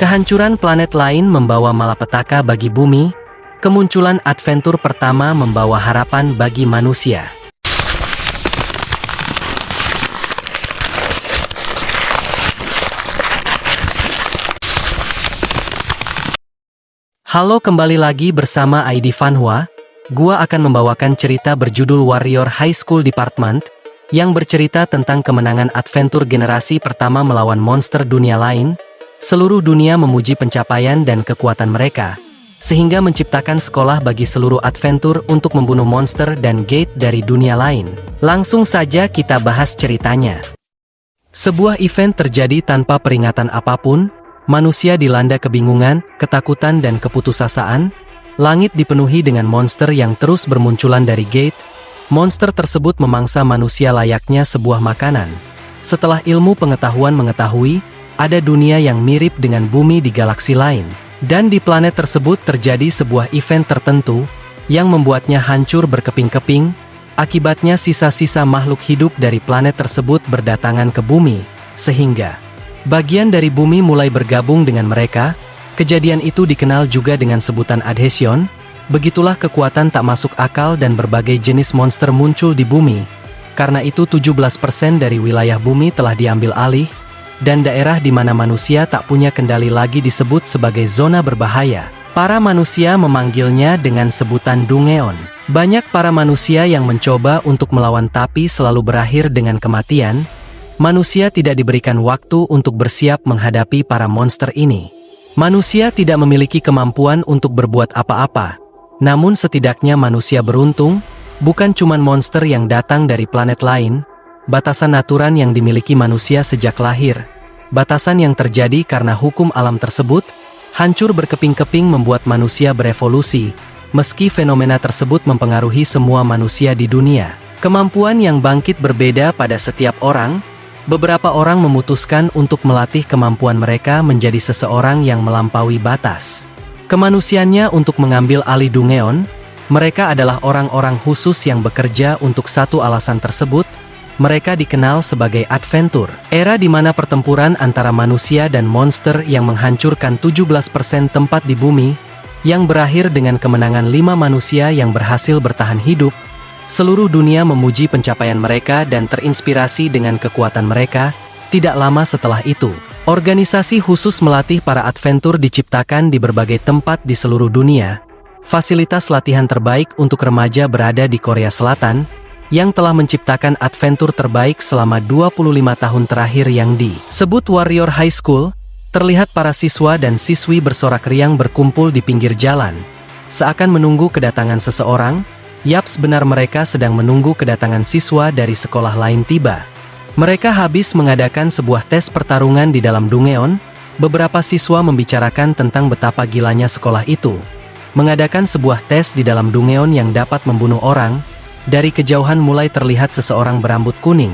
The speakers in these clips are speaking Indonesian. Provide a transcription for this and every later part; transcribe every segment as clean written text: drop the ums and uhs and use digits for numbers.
Kehancuran planet lain membawa malapetaka bagi bumi, kemunculan adventur pertama membawa harapan bagi manusia. Halo, kembali lagi bersama ID Fanhua. Gua akan membawakan cerita berjudul Warrior High School Department, yang bercerita tentang kemenangan adventur generasi pertama melawan monster dunia lain. Seluruh dunia memuji pencapaian dan kekuatan mereka, sehingga menciptakan sekolah bagi seluruh adventur untuk membunuh monster dan gate dari dunia lain. Langsung saja kita bahas ceritanya. Sebuah event terjadi tanpa peringatan apapun, manusia dilanda kebingungan, ketakutan dan keputusasaan. Langit dipenuhi dengan monster yang terus bermunculan dari gate. Monster tersebut memangsa manusia layaknya sebuah makanan. Setelah ilmu pengetahuan mengetahui, ada dunia yang mirip dengan bumi di galaksi lain. Dan di planet tersebut terjadi sebuah event tertentu, yang membuatnya hancur berkeping-keping. Akibatnya sisa-sisa makhluk hidup dari planet tersebut berdatangan ke bumi, sehingga bagian dari bumi mulai bergabung dengan mereka. Kejadian itu dikenal juga dengan sebutan adhesion. Begitulah kekuatan tak masuk akal dan berbagai jenis monster muncul di bumi. Karena itu 17% dari wilayah bumi telah diambil alih, dan daerah di mana manusia tak punya kendali lagi disebut sebagai zona berbahaya. Para manusia memanggilnya dengan sebutan Dungeon. Banyak para manusia yang mencoba untuk melawan tapi selalu berakhir dengan kematian. Manusia tidak diberikan waktu untuk bersiap menghadapi para monster ini. Manusia tidak memiliki kemampuan untuk berbuat apa-apa. Namun setidaknya manusia beruntung, bukan cuma monster yang datang dari planet lain. Batasan aturan yang dimiliki manusia sejak lahir, batasan yang terjadi karena hukum alam tersebut, hancur berkeping-keping membuat manusia berevolusi. Meski fenomena tersebut mempengaruhi semua manusia di dunia, kemampuan yang bangkit berbeda pada setiap orang. Beberapa orang memutuskan untuk melatih kemampuan mereka menjadi seseorang yang melampaui batas kemanusiaannya untuk mengambil alih Dungeon. Mereka adalah orang-orang khusus yang bekerja untuk satu alasan tersebut. Mereka dikenal sebagai adventur. Era di mana pertempuran antara manusia dan monster yang menghancurkan 17% tempat di bumi, yang berakhir dengan kemenangan 5 manusia yang berhasil bertahan hidup. Seluruh dunia memuji pencapaian mereka dan terinspirasi dengan kekuatan mereka. Tidak lama setelah itu, organisasi khusus melatih para adventur diciptakan di berbagai tempat di seluruh dunia. Fasilitas latihan terbaik untuk remaja berada di Korea Selatan, yang telah menciptakan adventur terbaik selama 25 tahun terakhir yang disebut Warrior High School. Terlihat para siswa dan siswi bersorak riang berkumpul di pinggir jalan, seakan menunggu kedatangan seseorang. Yaps, benar, mereka sedang menunggu kedatangan siswa dari sekolah lain tiba. Mereka habis mengadakan sebuah tes pertarungan di dalam Dungeon. Beberapa siswa membicarakan tentang betapa gilanya sekolah itu mengadakan sebuah tes di dalam Dungeon yang dapat membunuh orang. Dari kejauhan mulai terlihat seseorang berambut kuning.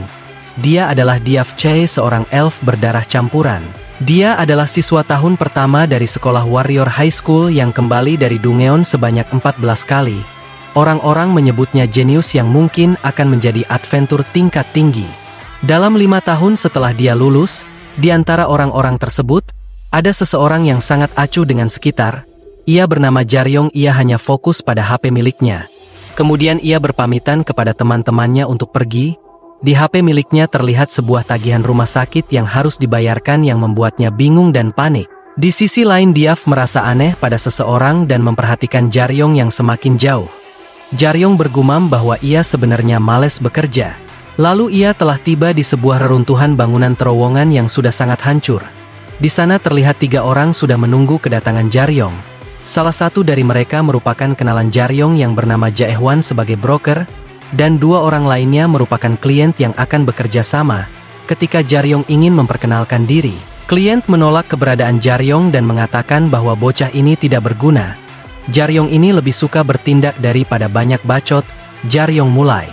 Dia adalah Diaf Chae, seorang elf berdarah campuran. Dia adalah siswa tahun pertama dari sekolah Warrior High School yang kembali dari Dungeon sebanyak 14 kali. Orang-orang menyebutnya jenius yang mungkin akan menjadi adventur tingkat tinggi. Dalam 5 tahun setelah dia lulus, di antara orang-orang tersebut, ada seseorang yang sangat acuh dengan sekitar. Ia bernama Jaryong. Ia hanya fokus pada HP miliknya. Kemudian ia berpamitan kepada teman-temannya untuk pergi. Di HP miliknya terlihat sebuah tagihan rumah sakit yang harus dibayarkan yang membuatnya bingung dan panik. Di sisi lain, Diaf merasa aneh pada seseorang dan memperhatikan Jaryong yang semakin jauh. Jaryong bergumam bahwa ia sebenarnya malas bekerja. Lalu ia telah tiba di sebuah reruntuhan bangunan terowongan yang sudah sangat hancur. Di sana terlihat 3 orang sudah menunggu kedatangan Jaryong. Salah satu dari mereka merupakan kenalan Jaryong yang bernama Jaehwan sebagai broker, dan 2 orang lainnya merupakan klien yang akan bekerja sama. Ketika Jaryong ingin memperkenalkan diri, klien menolak keberadaan Jaryong dan mengatakan bahwa bocah ini tidak berguna. Jaryong ini lebih suka bertindak daripada banyak bacot. Jaryong mulai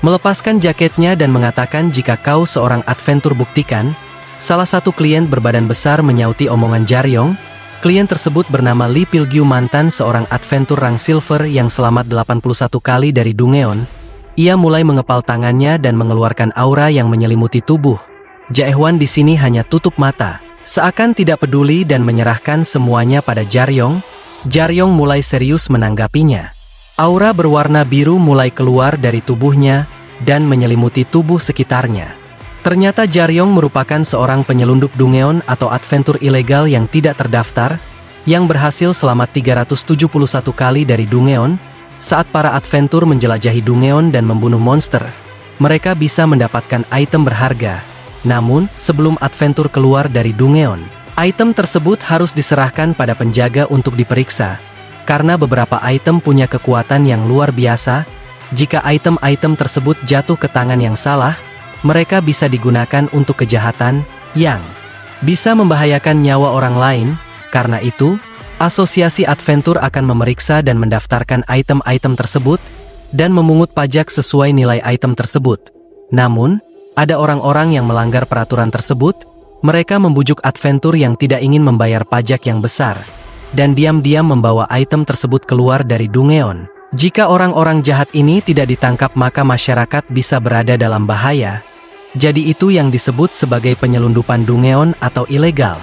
melepaskan jaketnya dan mengatakan, "Jika kau seorang adventur, buktikan." Salah satu klien berbadan besar menyauti omongan Jaryong. Klien tersebut bernama Lee Pilgyu, mantan seorang adventur rang silver yang selamat 81 kali dari Dungeon. Ia mulai mengepal tangannya dan mengeluarkan aura yang menyelimuti tubuh. Jaehwan di sini hanya tutup mata. Seakan tidak peduli dan menyerahkan semuanya pada Jaryong, Jaryong mulai serius menanggapinya. Aura berwarna biru mulai keluar dari tubuhnya dan menyelimuti tubuh sekitarnya. Ternyata Jaryong merupakan seorang penyelundup Dungeon atau adventur ilegal yang tidak terdaftar, yang berhasil selamat 371 kali dari Dungeon. Saat para adventur menjelajahi Dungeon dan membunuh monster, mereka bisa mendapatkan item berharga. Namun, sebelum adventur keluar dari Dungeon, item tersebut harus diserahkan pada penjaga untuk diperiksa. Karena beberapa item punya kekuatan yang luar biasa, jika item-item tersebut jatuh ke tangan yang salah, mereka bisa digunakan untuk kejahatan yang bisa membahayakan nyawa orang lain. Karena itu, Asosiasi Adventur akan memeriksa dan mendaftarkan item-item tersebut dan memungut pajak sesuai nilai item tersebut. Namun, ada orang-orang yang melanggar peraturan tersebut. Mereka membujuk adventur yang tidak ingin membayar pajak yang besar dan diam-diam membawa item tersebut keluar dari Dungeon. Jika orang-orang jahat ini tidak ditangkap, maka masyarakat bisa berada dalam bahaya. Jadi itu yang disebut sebagai penyelundupan Dungeon atau ilegal.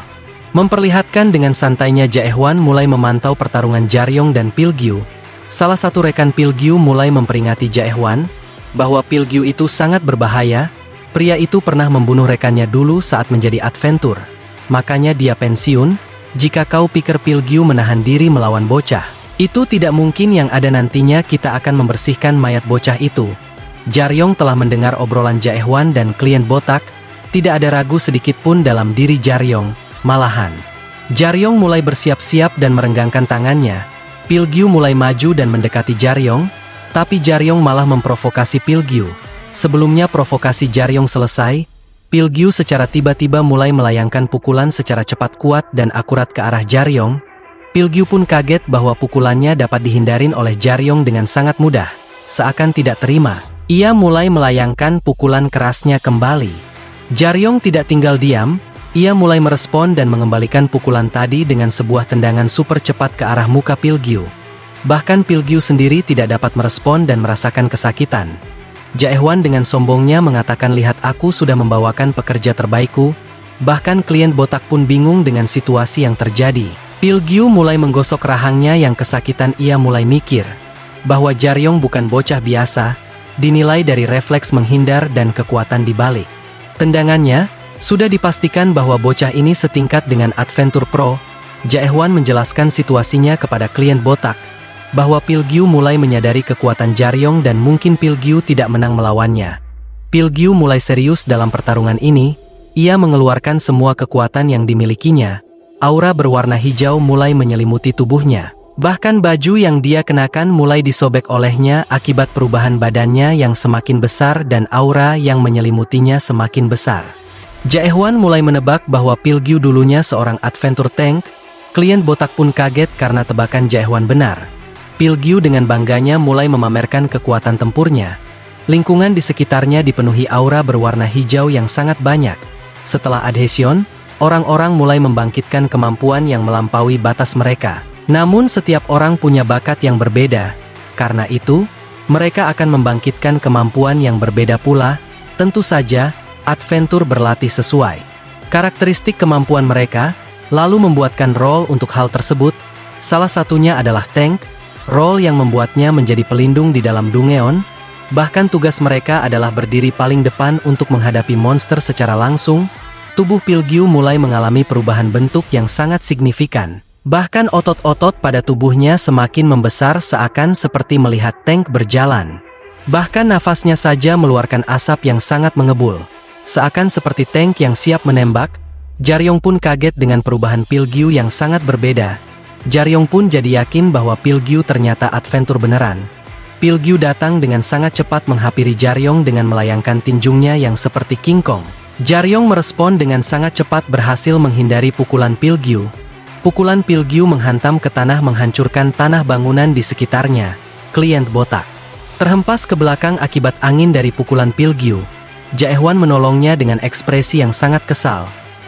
Memperlihatkan dengan santainya, Jaehwan mulai memantau pertarungan Jaryong dan Pilgyu. Salah satu rekan Pilgyu mulai memperingati Jaehwan bahwa Pilgyu itu sangat berbahaya. Pria itu pernah membunuh rekannya dulu saat menjadi adventur. Makanya dia pensiun. Jika kau pikir Pilgyu menahan diri melawan bocah, itu tidak mungkin. Yang ada nantinya kita akan membersihkan mayat bocah itu. Jaryong telah mendengar obrolan Jaehwan dan klien botak. Tidak ada ragu sedikit pun dalam diri Jaryong. Malahan, Jaryong mulai bersiap-siap dan merenggangkan tangannya. Pilgyu mulai maju dan mendekati Jaryong, tapi Jaryong malah memprovokasi Pilgyu. Sebelumnya provokasi Jaryong selesai, Pilgyu secara tiba-tiba mulai melayangkan pukulan secara cepat, kuat dan akurat ke arah Jaryong. Pilgyu pun kaget bahwa pukulannya dapat dihindarin oleh Jaryong dengan sangat mudah. Seakan tidak terima, ia mulai melayangkan pukulan kerasnya kembali. Jaryong tidak tinggal diam, ia mulai merespon dan mengembalikan pukulan tadi dengan sebuah tendangan super cepat ke arah muka Pilgyu. Bahkan Pilgyu sendiri tidak dapat merespon dan merasakan kesakitan. Jaehwan dengan sombongnya mengatakan, lihat, aku sudah membawakan pekerja terbaikku. Bahkan klien botak pun bingung dengan situasi yang terjadi. Pilgyu mulai menggosok rahangnya yang kesakitan. Ia mulai mikir bahwa Jaryong bukan bocah biasa, dinilai dari refleks menghindar dan kekuatan di balik tendangannya. Sudah dipastikan bahwa bocah ini setingkat dengan adventur pro. Jaehwan menjelaskan situasinya kepada klien botak, bahwa Pilgyu mulai menyadari kekuatan Jaryong dan mungkin Pilgyu tidak menang melawannya. Pilgyu mulai serius dalam pertarungan ini. Ia mengeluarkan semua kekuatan yang dimilikinya. Aura berwarna hijau mulai menyelimuti tubuhnya. Bahkan baju yang dia kenakan mulai disobek olehnya akibat perubahan badannya yang semakin besar dan aura yang menyelimutinya semakin besar. Jaehwan mulai menebak bahwa Pilgyu dulunya seorang adventur tank. Klien botak pun kaget karena tebakan Jaehwan benar. Pilgyu dengan bangganya mulai memamerkan kekuatan tempurnya. Lingkungan di sekitarnya dipenuhi aura berwarna hijau yang sangat banyak. Setelah adhesion, orang-orang mulai membangkitkan kemampuan yang melampaui batas mereka. Namun setiap orang punya bakat yang berbeda. Karena itu, mereka akan membangkitkan kemampuan yang berbeda pula. Tentu saja, adventur berlatih sesuai karakteristik kemampuan mereka, lalu membuatkan role untuk hal tersebut. Salah satunya adalah tank. Role yang membuatnya menjadi pelindung di dalam Dungeon. Bahkan tugas mereka adalah berdiri paling depan untuk menghadapi monster secara langsung. Tubuh Pilgyu mulai mengalami perubahan bentuk yang sangat signifikan. Bahkan otot-otot pada tubuhnya semakin membesar seakan seperti melihat tank berjalan. Bahkan nafasnya saja meluarkan asap yang sangat mengebul. Seakan seperti tank yang siap menembak. Jaryong pun kaget dengan perubahan Pilgyu yang sangat berbeda. Jaryong pun jadi yakin bahwa Pilgyu ternyata adventur beneran. Pilgyu datang dengan sangat cepat menghampiri Jaryong dengan melayangkan tinjungnya yang seperti King Kong. Jaryong merespon dengan sangat cepat, berhasil menghindari pukulan Pilgyu. Pukulan Pilgyu menghantam ke tanah, menghancurkan tanah bangunan di sekitarnya. Klien botak terhempas ke belakang akibat angin dari pukulan Pilgyu. Jaehwan menolongnya dengan ekspresi yang sangat kesal.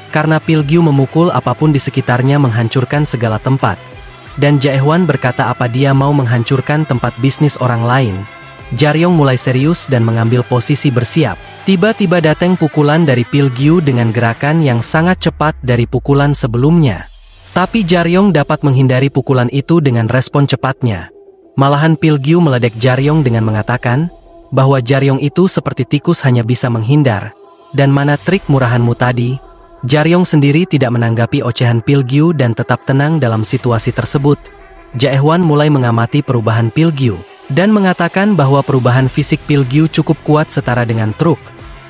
Karena Pilgyu memukul apapun di sekitarnya, menghancurkan segala tempat. Dan Jaehwan berkata apa dia mau menghancurkan tempat bisnis orang lain. Jaryong mulai serius dan mengambil posisi bersiap. Tiba-tiba datang pukulan dari Pilgyu dengan gerakan yang sangat cepat dari pukulan sebelumnya. Tapi Jaryong dapat menghindari pukulan itu dengan respon cepatnya. Malahan Pilgyu meledek Jaryong dengan mengatakan bahwa Jaryong itu seperti tikus hanya bisa menghindar. Dan mana trik murahanmu tadi? Jaryong sendiri tidak menanggapi ocehan Pilgyu dan tetap tenang dalam situasi tersebut. Jaehwan mulai mengamati perubahan Pilgyu dan mengatakan bahwa perubahan fisik Pilgyu cukup kuat setara dengan truk.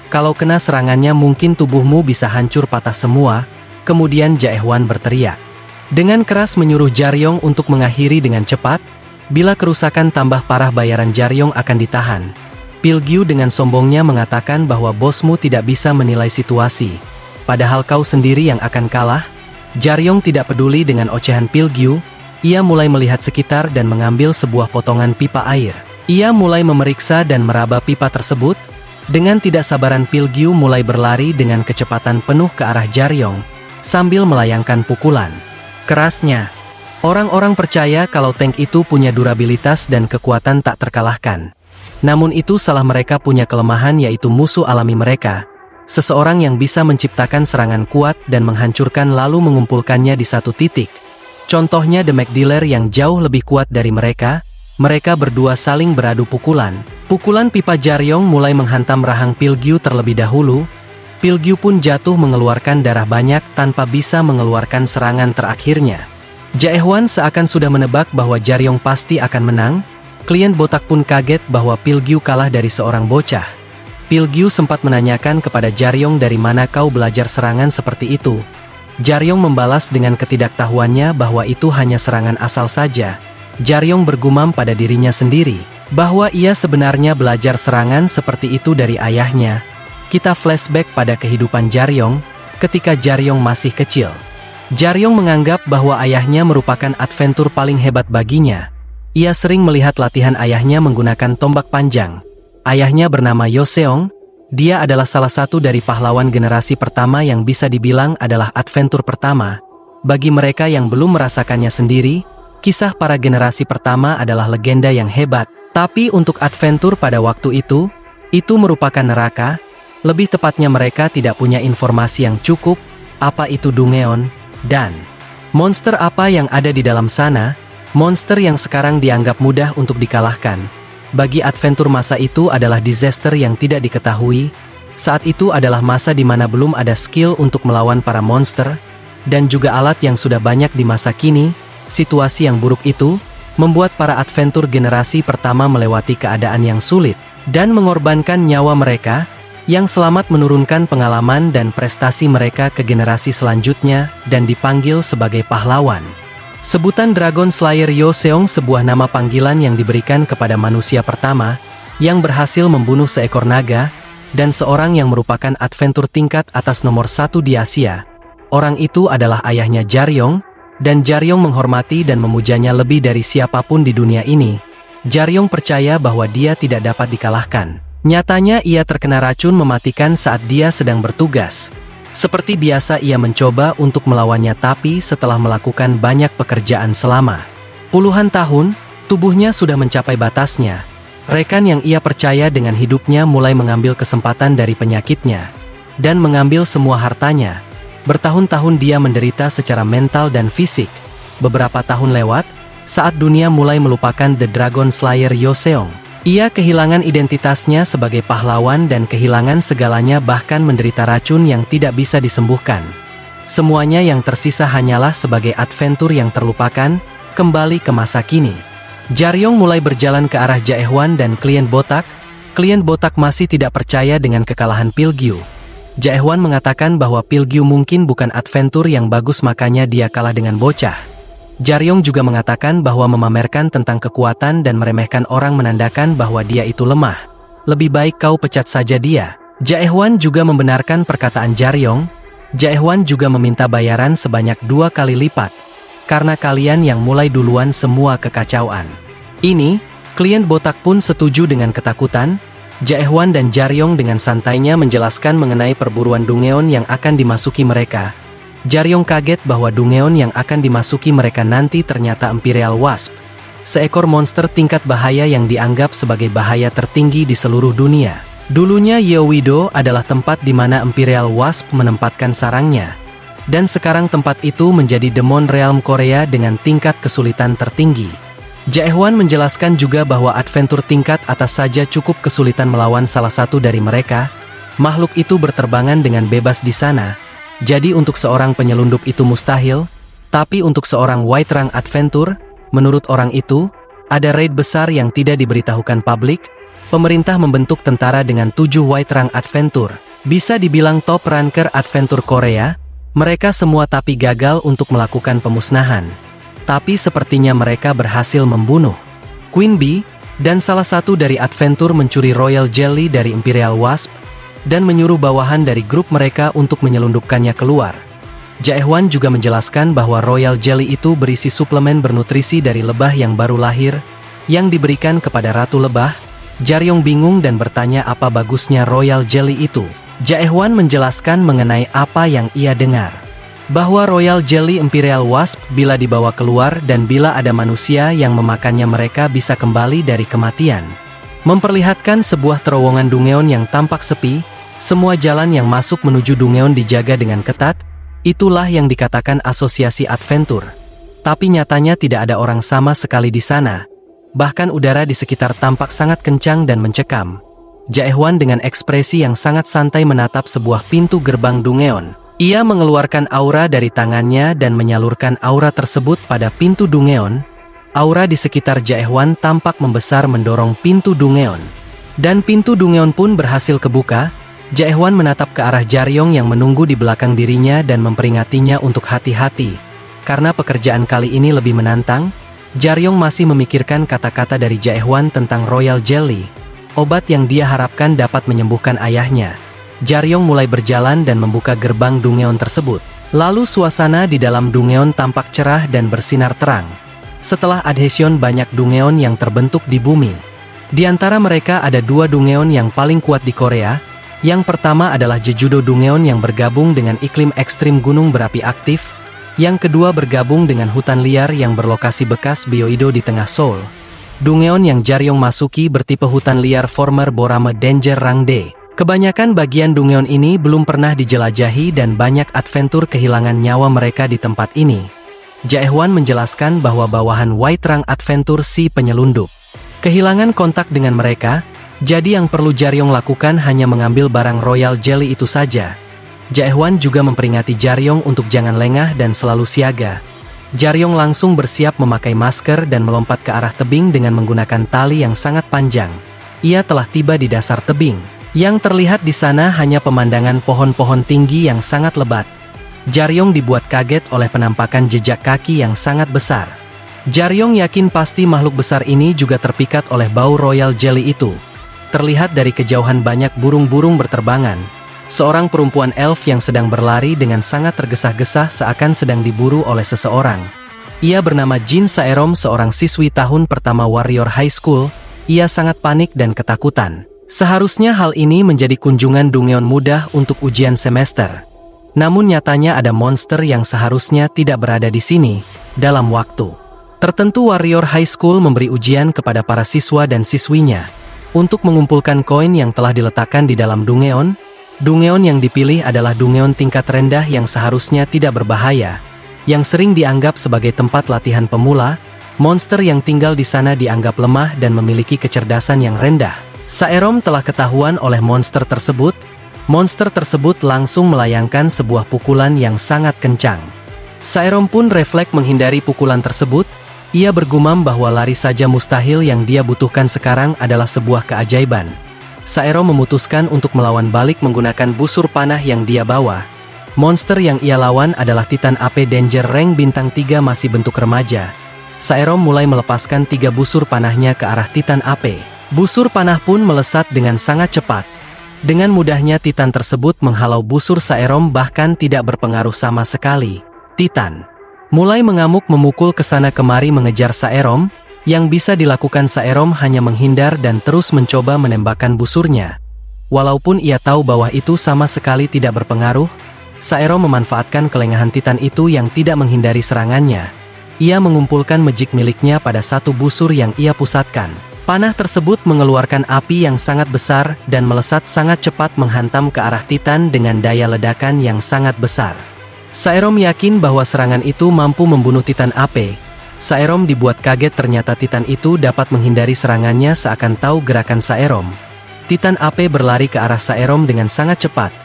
Kalau kena serangannya mungkin tubuhmu bisa hancur patah semua. Kemudian Jaehwan berteriak dengan keras menyuruh Jaryong untuk mengakhiri dengan cepat. Bila kerusakan tambah parah bayaran Jaryong akan ditahan. Pilgyu dengan sombongnya mengatakan bahwa bosmu tidak bisa menilai situasi. Padahal kau sendiri yang akan kalah. Jaryong tidak peduli dengan ocehan Pilgyu. Ia mulai melihat sekitar dan mengambil sebuah potongan pipa air. Ia mulai memeriksa dan meraba pipa tersebut. Dengan tidak sabaran Pilgyu mulai berlari dengan kecepatan penuh ke arah Jaryong, sambil melayangkan pukulan kerasnya. Orang-orang percaya kalau tank itu punya durabilitas dan kekuatan tak terkalahkan. Namun itu salah, mereka punya kelemahan yaitu musuh alami mereka. Seseorang yang bisa menciptakan serangan kuat dan menghancurkan lalu mengumpulkannya di satu titik. Contohnya The McDealer yang jauh lebih kuat dari mereka. Mereka berdua saling beradu pukulan. Pukulan pipa Jaryong mulai menghantam rahang Pilgyu terlebih dahulu. Pilgyu pun jatuh mengeluarkan darah banyak tanpa bisa mengeluarkan serangan terakhirnya. Jaehwan seakan sudah menebak bahwa Jaryong pasti akan menang. Klien botak pun kaget bahwa Pilgyu kalah dari seorang bocah. Pilgyu sempat menanyakan kepada Jaryong, dari mana kau belajar serangan seperti itu? Jaryong membalas dengan ketidaktahuannya bahwa itu hanya serangan asal saja. Jaryong bergumam pada dirinya sendiri bahwa ia sebenarnya belajar serangan seperti itu dari ayahnya. Kita flashback pada kehidupan Jaryong ketika Jaryong masih kecil. Jaryong menganggap bahwa ayahnya merupakan adventur paling hebat baginya. Ia sering melihat latihan ayahnya menggunakan tombak panjang. Ayahnya bernama Yoseong. Dia adalah salah satu dari pahlawan generasi pertama yang bisa dibilang adalah adventur pertama. Bagi mereka yang belum merasakannya sendiri, kisah para generasi pertama adalah legenda yang hebat. Tapi untuk adventur pada waktu itu merupakan neraka. Lebih tepatnya mereka tidak punya informasi yang cukup, apa itu Dungeon, dan monster apa yang ada di dalam sana. Monster yang sekarang dianggap mudah untuk dikalahkan. Bagi adventur masa itu adalah disaster yang tidak diketahui. Saat itu adalah masa di mana belum ada skill untuk melawan para monster, dan juga alat yang sudah banyak di masa kini. Situasi yang buruk itu membuat para adventur generasi pertama melewati keadaan yang sulit, dan mengorbankan nyawa mereka. Yang selamat menurunkan pengalaman dan prestasi mereka ke generasi selanjutnya, dan dipanggil sebagai pahlawan. Sebutan Dragon Slayer Yoseong sebuah nama panggilan yang diberikan kepada manusia pertama yang berhasil membunuh seekor naga, dan seorang yang merupakan adventur tingkat atas nomor 1 di Asia. Orang itu adalah ayahnya Jaryong, dan Jaryong menghormati dan memujanya lebih dari siapapun di dunia ini. Jaryong percaya bahwa dia tidak dapat dikalahkan. Nyatanya ia terkena racun mematikan saat dia sedang bertugas. Seperti biasa ia mencoba untuk melawannya, tapi setelah melakukan banyak pekerjaan selama puluhan tahun, tubuhnya sudah mencapai batasnya. Rekan yang ia percaya dengan hidupnya mulai mengambil kesempatan dari penyakitnya dan mengambil semua hartanya. Bertahun-tahun dia menderita secara mental dan fisik. Beberapa tahun lewat, saat dunia mulai melupakan The Dragon Slayer Yoseong. Ia kehilangan identitasnya sebagai pahlawan dan kehilangan segalanya, bahkan menderita racun yang tidak bisa disembuhkan. Semuanya yang tersisa hanyalah sebagai adventur yang terlupakan, kembali ke masa kini. Jaryong mulai berjalan ke arah Jaehwan dan klien botak. Klien botak masih tidak percaya dengan kekalahan Pilgyu. Jaehwan mengatakan bahwa Pilgyu mungkin bukan adventur yang bagus, makanya dia kalah dengan bocah. Jaryong juga mengatakan bahwa memamerkan tentang kekuatan dan meremehkan orang menandakan bahwa dia itu lemah. Lebih baik kau pecat saja dia. Jaehwan juga membenarkan perkataan Jaryong. Jaehwan juga meminta bayaran sebanyak 2 kali lipat, karena kalian yang mulai duluan semua kekacauan. Ini, klien botak pun setuju dengan ketakutan. Jaehwan dan Jaryong dengan santainya menjelaskan mengenai perburuan Dungeon yang akan dimasuki mereka. Jaryong kaget bahwa Dungeon yang akan dimasuki mereka nanti ternyata Imperial Wasp. seekor monster tingkat bahaya yang dianggap sebagai bahaya tertinggi di seluruh dunia. Dulunya Yeowido adalah tempat di mana Imperial Wasp menempatkan sarangnya. Dan sekarang tempat itu menjadi Demon Realm Korea dengan tingkat kesulitan tertinggi. Jaehwan menjelaskan juga bahwa adventur tingkat atas saja cukup kesulitan melawan salah satu dari mereka. Makhluk itu berterbangan dengan bebas di sana. Jadi untuk seorang penyelundup itu mustahil, tapi untuk seorang White Rank Adventure, menurut orang itu, ada raid besar yang tidak diberitahukan publik. Pemerintah membentuk tentara dengan 7 White Rank Adventure. Bisa dibilang top ranker adventure Korea, mereka semua tapi gagal untuk melakukan pemusnahan. Tapi sepertinya mereka berhasil membunuh Queen Bee, dan salah satu dari adventure mencuri Royal Jelly dari Imperial Wasp, dan menyuruh bawahan dari grup mereka untuk menyelundupkannya keluar. Jaehwan juga menjelaskan bahwa Royal Jelly itu berisi suplemen bernutrisi dari lebah yang baru lahir, yang diberikan kepada Ratu Lebah. Jaryong bingung dan bertanya apa bagusnya Royal Jelly itu. Jaehwan menjelaskan mengenai apa yang ia dengar. Bahwa Royal Jelly Imperial Wasp bila dibawa keluar dan bila ada manusia yang memakannya mereka bisa kembali dari kematian. Memperlihatkan sebuah terowongan Dungeon yang tampak sepi, semua jalan yang masuk menuju Dungeon dijaga dengan ketat, itulah yang dikatakan asosiasi adventure. Tapi nyatanya tidak ada orang sama sekali di sana, bahkan udara di sekitar tampak sangat kencang dan mencekam. Jaehwan dengan ekspresi yang sangat santai menatap sebuah pintu gerbang Dungeon. Ia mengeluarkan aura dari tangannya dan menyalurkan aura tersebut pada pintu Dungeon. Aura di sekitar Jaehwan tampak membesar mendorong pintu Dungeon. Dan pintu Dungeon pun berhasil kebuka. Jaehwan menatap ke arah Jaryong yang menunggu di belakang dirinya dan memperingatinya untuk hati-hati. Karena pekerjaan kali ini lebih menantang, Jaryong masih memikirkan kata-kata dari Jaehwan tentang Royal Jelly, obat yang dia harapkan dapat menyembuhkan ayahnya. Jaryong mulai berjalan dan membuka gerbang Dungeon tersebut. Lalu suasana di dalam Dungeon tampak cerah dan bersinar terang. Setelah adhesion banyak Dungeon yang terbentuk di bumi. Di antara mereka ada 2 Dungeon yang paling kuat di Korea. Yang pertama adalah Jejudo Dungeon yang bergabung dengan iklim ekstrim gunung berapi aktif. Yang kedua bergabung dengan hutan liar yang berlokasi bekas Byoido di tengah Seoul. Dungeon yang Jaryong masuki bertipe hutan liar former Borame Danger Rangdae. Kebanyakan bagian Dungeon ini belum pernah dijelajahi dan banyak adventure kehilangan nyawa mereka di tempat ini. Jaehwan menjelaskan bahwa bawahan White Rank Adventure si penyelundup kehilangan kontak dengan mereka, jadi yang perlu Jaryong lakukan hanya mengambil barang Royal Jelly itu saja. Jaehwan juga memperingati Jaryong untuk jangan lengah dan selalu siaga. Jaryong langsung bersiap memakai masker dan melompat ke arah tebing dengan menggunakan tali yang sangat panjang. Ia telah tiba di dasar tebing. Yang terlihat di sana hanya pemandangan pohon-pohon tinggi yang sangat lebat. Jaryong dibuat kaget oleh penampakan jejak kaki yang sangat besar. Jaryong yakin pasti makhluk besar ini juga terpikat oleh bau Royal Jelly itu. Terlihat dari kejauhan banyak burung-burung berterbangan. Seorang perempuan elf yang sedang berlari dengan sangat tergesa-gesa seakan sedang diburu oleh seseorang. Ia bernama Jin Saerom, seorang siswi tahun pertama Warrior High School. Ia sangat panik dan ketakutan. Seharusnya hal ini menjadi kunjungan Dungeon mudah untuk ujian semester. Namun nyatanya ada monster yang seharusnya tidak berada di sini. Dalam waktu tertentu Warrior High School memberi ujian kepada para siswa dan siswinya untuk mengumpulkan koin yang telah diletakkan di dalam Dungeon. Dungeon yang dipilih adalah Dungeon tingkat rendah yang seharusnya tidak berbahaya, yang sering dianggap sebagai tempat latihan pemula. Monster yang tinggal di sana dianggap lemah dan memiliki kecerdasan yang rendah. Saerom telah ketahuan oleh monster tersebut. Monster tersebut langsung melayangkan sebuah pukulan yang sangat kencang. Saerom pun refleks menghindari pukulan tersebut. Ia bergumam bahwa lari saja mustahil, yang dia butuhkan sekarang adalah sebuah keajaiban. Saerom memutuskan untuk melawan balik menggunakan busur panah yang dia bawa. Monster yang ia lawan adalah Titan AP Danger Rank bintang 3 masih bentuk remaja. Saerom mulai melepaskan 3 busur panahnya ke arah Titan AP. Busur panah pun melesat dengan sangat cepat. Dengan mudahnya Titan tersebut menghalau busur Saerom, bahkan tidak berpengaruh sama sekali. Titan mulai mengamuk memukul ke sana kemari mengejar Saerom. Yang bisa dilakukan Saerom hanya menghindar dan terus mencoba menembakkan busurnya. Walaupun ia tahu bahwa itu sama sekali tidak berpengaruh, Saerom memanfaatkan kelengahan Titan itu yang tidak menghindari serangannya. Ia mengumpulkan magic miliknya pada satu busur yang ia pusatkan. Panah tersebut mengeluarkan api yang sangat besar dan melesat sangat cepat menghantam ke arah Titan dengan daya ledakan yang sangat besar. Saerom yakin bahwa serangan itu mampu membunuh Titan AP. Saerom dibuat kaget ternyata Titan itu dapat menghindari serangannya seakan tahu gerakan Saerom. Titan AP berlari ke arah Saerom dengan sangat cepat.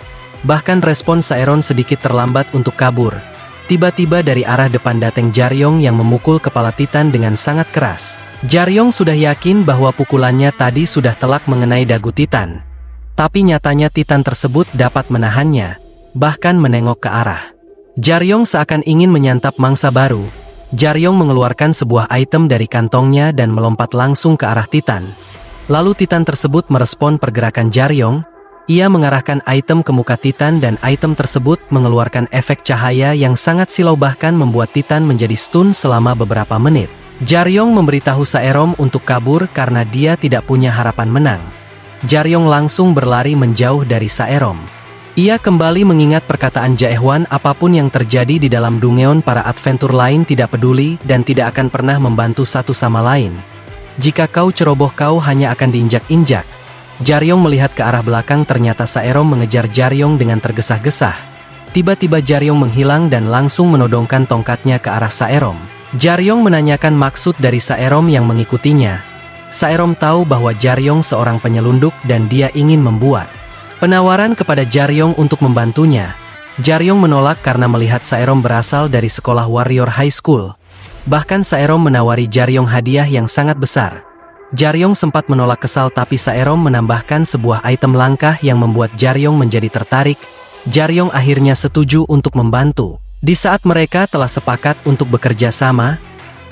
Bahkan respon Saerom sedikit terlambat untuk kabur. Tiba-tiba dari arah depan datang Jaryong yang memukul kepala Titan dengan sangat keras. Jaryong sudah yakin bahwa pukulannya tadi sudah telak mengenai dagu Titan. Tapi nyatanya Titan tersebut dapat menahannya, bahkan menengok ke arah. Jaryong seakan ingin menyantap mangsa baru. Jaryong mengeluarkan sebuah item dari kantongnya dan melompat langsung ke arah Titan. Lalu Titan tersebut merespon pergerakan Jaryong. Ia mengarahkan item ke muka Titan dan item tersebut mengeluarkan efek cahaya yang sangat silau bahkan membuat Titan menjadi stun selama beberapa menit. Jaryong memberitahu Saerom untuk kabur karena dia tidak punya harapan menang. Jaryong langsung berlari menjauh dari Saerom. Ia kembali mengingat perkataan Jaehwan, apapun yang terjadi di dalam Dungeon para adventur lain tidak peduli dan tidak akan pernah membantu satu sama lain. Jika kau ceroboh kau hanya akan diinjak-injak. Jaryong melihat ke arah belakang ternyata Saerom mengejar Jaryong dengan tergesa-gesa. Tiba-tiba Jaryong menghilang dan langsung menodongkan tongkatnya ke arah Saerom. Jaryong menanyakan maksud dari Saerom yang mengikutinya. Saerom tahu bahwa Jaryong seorang penyelundup dan dia ingin membuat penawaran kepada Jaryong untuk membantunya. Jaryong menolak karena melihat Saerom berasal dari sekolah Warrior High School. Bahkan Saerom menawari Jaryong hadiah yang sangat besar. Jaryong sempat menolak kesal tapi Saerom menambahkan sebuah item langkah yang membuat Jaryong menjadi tertarik. Jaryong akhirnya setuju untuk membantu. Di saat mereka telah sepakat untuk bekerja sama,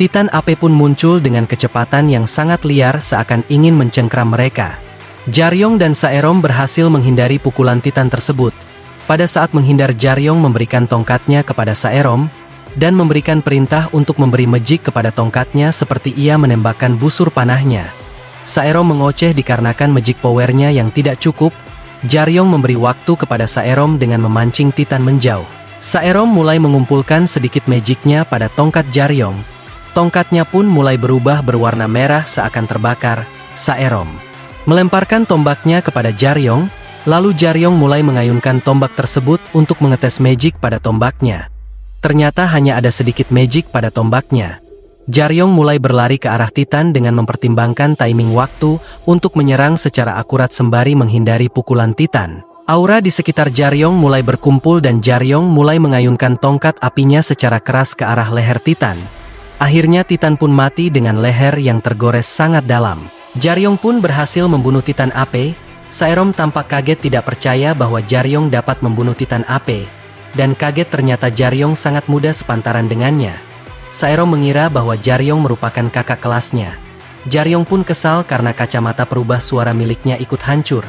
Titan AP pun muncul dengan kecepatan yang sangat liar seakan ingin mencengkram mereka. Jaryong dan Saerom berhasil menghindari pukulan Titan tersebut. Pada saat menghindar, Jaryong memberikan tongkatnya kepada Saerom dan memberikan perintah untuk memberi magic kepada tongkatnya seperti ia menembakkan busur panahnya. Saerom mengoceh dikarenakan magic powernya yang tidak cukup. Jaryong memberi waktu kepada Saerom dengan memancing Titan menjauh. Saerom mulai mengumpulkan sedikit magicnya pada tongkat Jaryong. Tongkatnya pun mulai berubah berwarna merah seakan terbakar. Saerom melemparkan tombaknya kepada Jaryong, lalu Jaryong mulai mengayunkan tombak tersebut untuk mengetes magic pada tombaknya. Ternyata hanya ada sedikit magic pada tombaknya. Jaryong mulai berlari ke arah Titan dengan mempertimbangkan timing waktu untuk menyerang secara akurat sembari menghindari pukulan Titan. Aura di sekitar Jaryong mulai berkumpul dan Jaryong mulai mengayunkan tongkat apinya secara keras ke arah leher Titan. Akhirnya Titan pun mati dengan leher yang tergores sangat dalam. Jaryong pun berhasil membunuh Titan AP. Saerom tampak kaget tidak percaya bahwa Jaryong dapat membunuh Titan AP. Dan kaget ternyata Jaryong sangat mudah sepantaran dengannya. Saerom mengira bahwa Jaryong merupakan kakak kelasnya. Jaryong pun kesal karena kacamata perubah suara miliknya ikut hancur.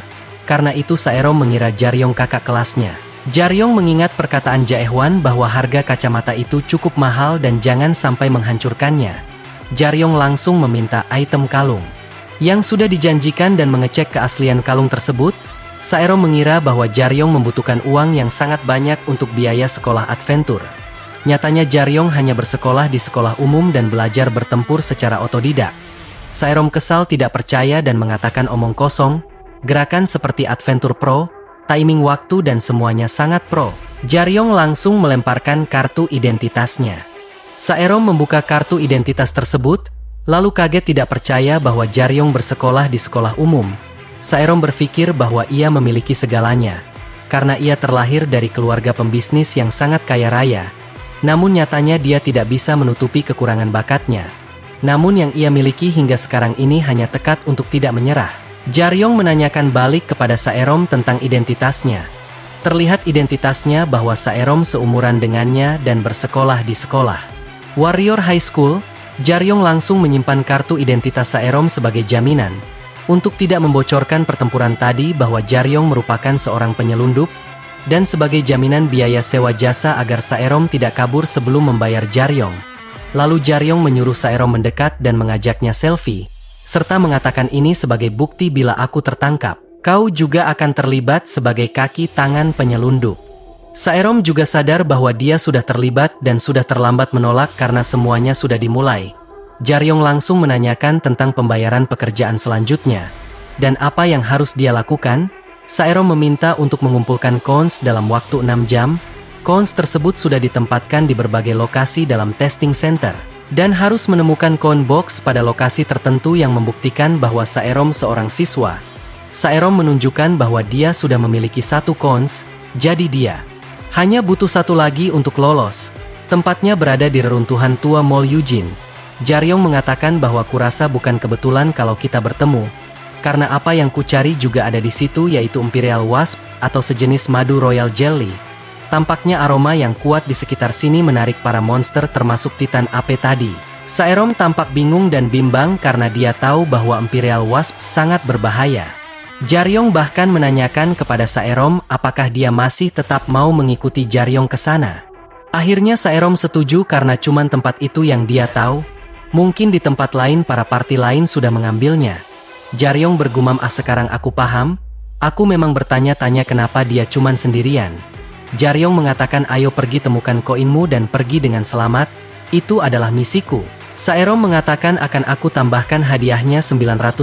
Karena itu Saerom mengira Jaryong kakak kelasnya. Jaryong mengingat perkataan Jaehwan bahwa harga kacamata itu cukup mahal dan jangan sampai menghancurkannya. Jaryong langsung meminta item kalung yang sudah dijanjikan dan mengecek keaslian kalung tersebut. Saerom mengira bahwa Jaryong membutuhkan uang yang sangat banyak untuk biaya sekolah adventur. Nyatanya Jaryong hanya bersekolah di sekolah umum dan belajar bertempur secara otodidak. Saerom kesal tidak percaya dan mengatakan omong kosong. Gerakan seperti adventure pro, timing waktu dan semuanya sangat pro. Jaryong langsung melemparkan kartu identitasnya. Saerom membuka kartu identitas tersebut, lalu kaget tidak percaya bahwa Jaryong bersekolah di sekolah umum. Saerom berpikir bahwa ia memiliki segalanya, karena ia terlahir dari keluarga pembisnis yang sangat kaya raya. Namun nyatanya dia tidak bisa menutupi kekurangan bakatnya. Namun yang ia miliki hingga sekarang ini hanya tekad untuk tidak menyerah. Jaryong menanyakan balik kepada Saerom tentang identitasnya. Terlihat identitasnya bahwa Saerom seumuran dengannya dan bersekolah di sekolah Warrior High School. Jaryong langsung menyimpan kartu identitas Saerom sebagai jaminan untuk tidak membocorkan pertempuran tadi bahwa Jaryong merupakan seorang penyelundup dan sebagai jaminan biaya sewa jasa agar Saerom tidak kabur sebelum membayar Jaryong. Lalu Jaryong menyuruh Saerom mendekat dan mengajaknya selfie, serta mengatakan ini sebagai bukti bila aku tertangkap, kau juga akan terlibat sebagai kaki tangan penyelundup. Saerom juga sadar bahwa dia sudah terlibat dan sudah terlambat menolak karena semuanya sudah dimulai. Jaryong langsung menanyakan tentang pembayaran pekerjaan selanjutnya. Dan apa yang harus dia lakukan? Saerom meminta untuk mengumpulkan coins dalam waktu 6 jam. Coins tersebut sudah ditempatkan di berbagai lokasi dalam testing center. Dan harus menemukan coin box pada lokasi tertentu yang membuktikan bahwa Saerom seorang siswa. Saerom menunjukkan bahwa dia sudah memiliki 1 coins, jadi dia hanya butuh 1 lagi untuk lolos. Tempatnya berada di reruntuhan tua Mall Eugene. Jaryong mengatakan bahwa kurasa bukan kebetulan kalau kita bertemu, karena apa yang kucari juga ada di situ, yaitu Imperial Wasp atau sejenis madu Royal Jelly. Tampaknya aroma yang kuat di sekitar sini menarik para monster termasuk Titan AP tadi. Saerom tampak bingung dan bimbang karena dia tahu bahwa Imperial Wasp sangat berbahaya. Jaryong bahkan menanyakan kepada Saerom apakah dia masih tetap mau mengikuti Jaryong ke sana. Akhirnya Saerom setuju karena cuman tempat itu yang dia tahu. Mungkin di tempat lain para party lain sudah mengambilnya. Jaryong bergumam, sekarang aku paham. Aku memang bertanya-tanya kenapa dia cuman sendirian. Jaryong mengatakan, ayo pergi temukan koinmu dan pergi dengan selamat. Itu adalah misiku. Saerom mengatakan akan aku tambahkan hadiahnya 950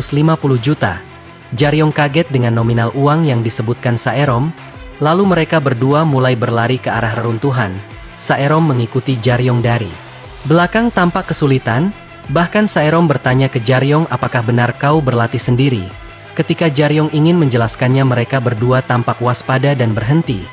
juta. Jaryong kaget dengan nominal uang yang disebutkan Saerom. Lalu mereka berdua mulai berlari ke arah reruntuhan. Saerom mengikuti Jaryong dari belakang tampak kesulitan. Bahkan Saerom bertanya ke Jaryong, apakah benar kau berlatih sendiri? Ketika Jaryong ingin menjelaskannya, mereka berdua tampak waspada dan berhenti.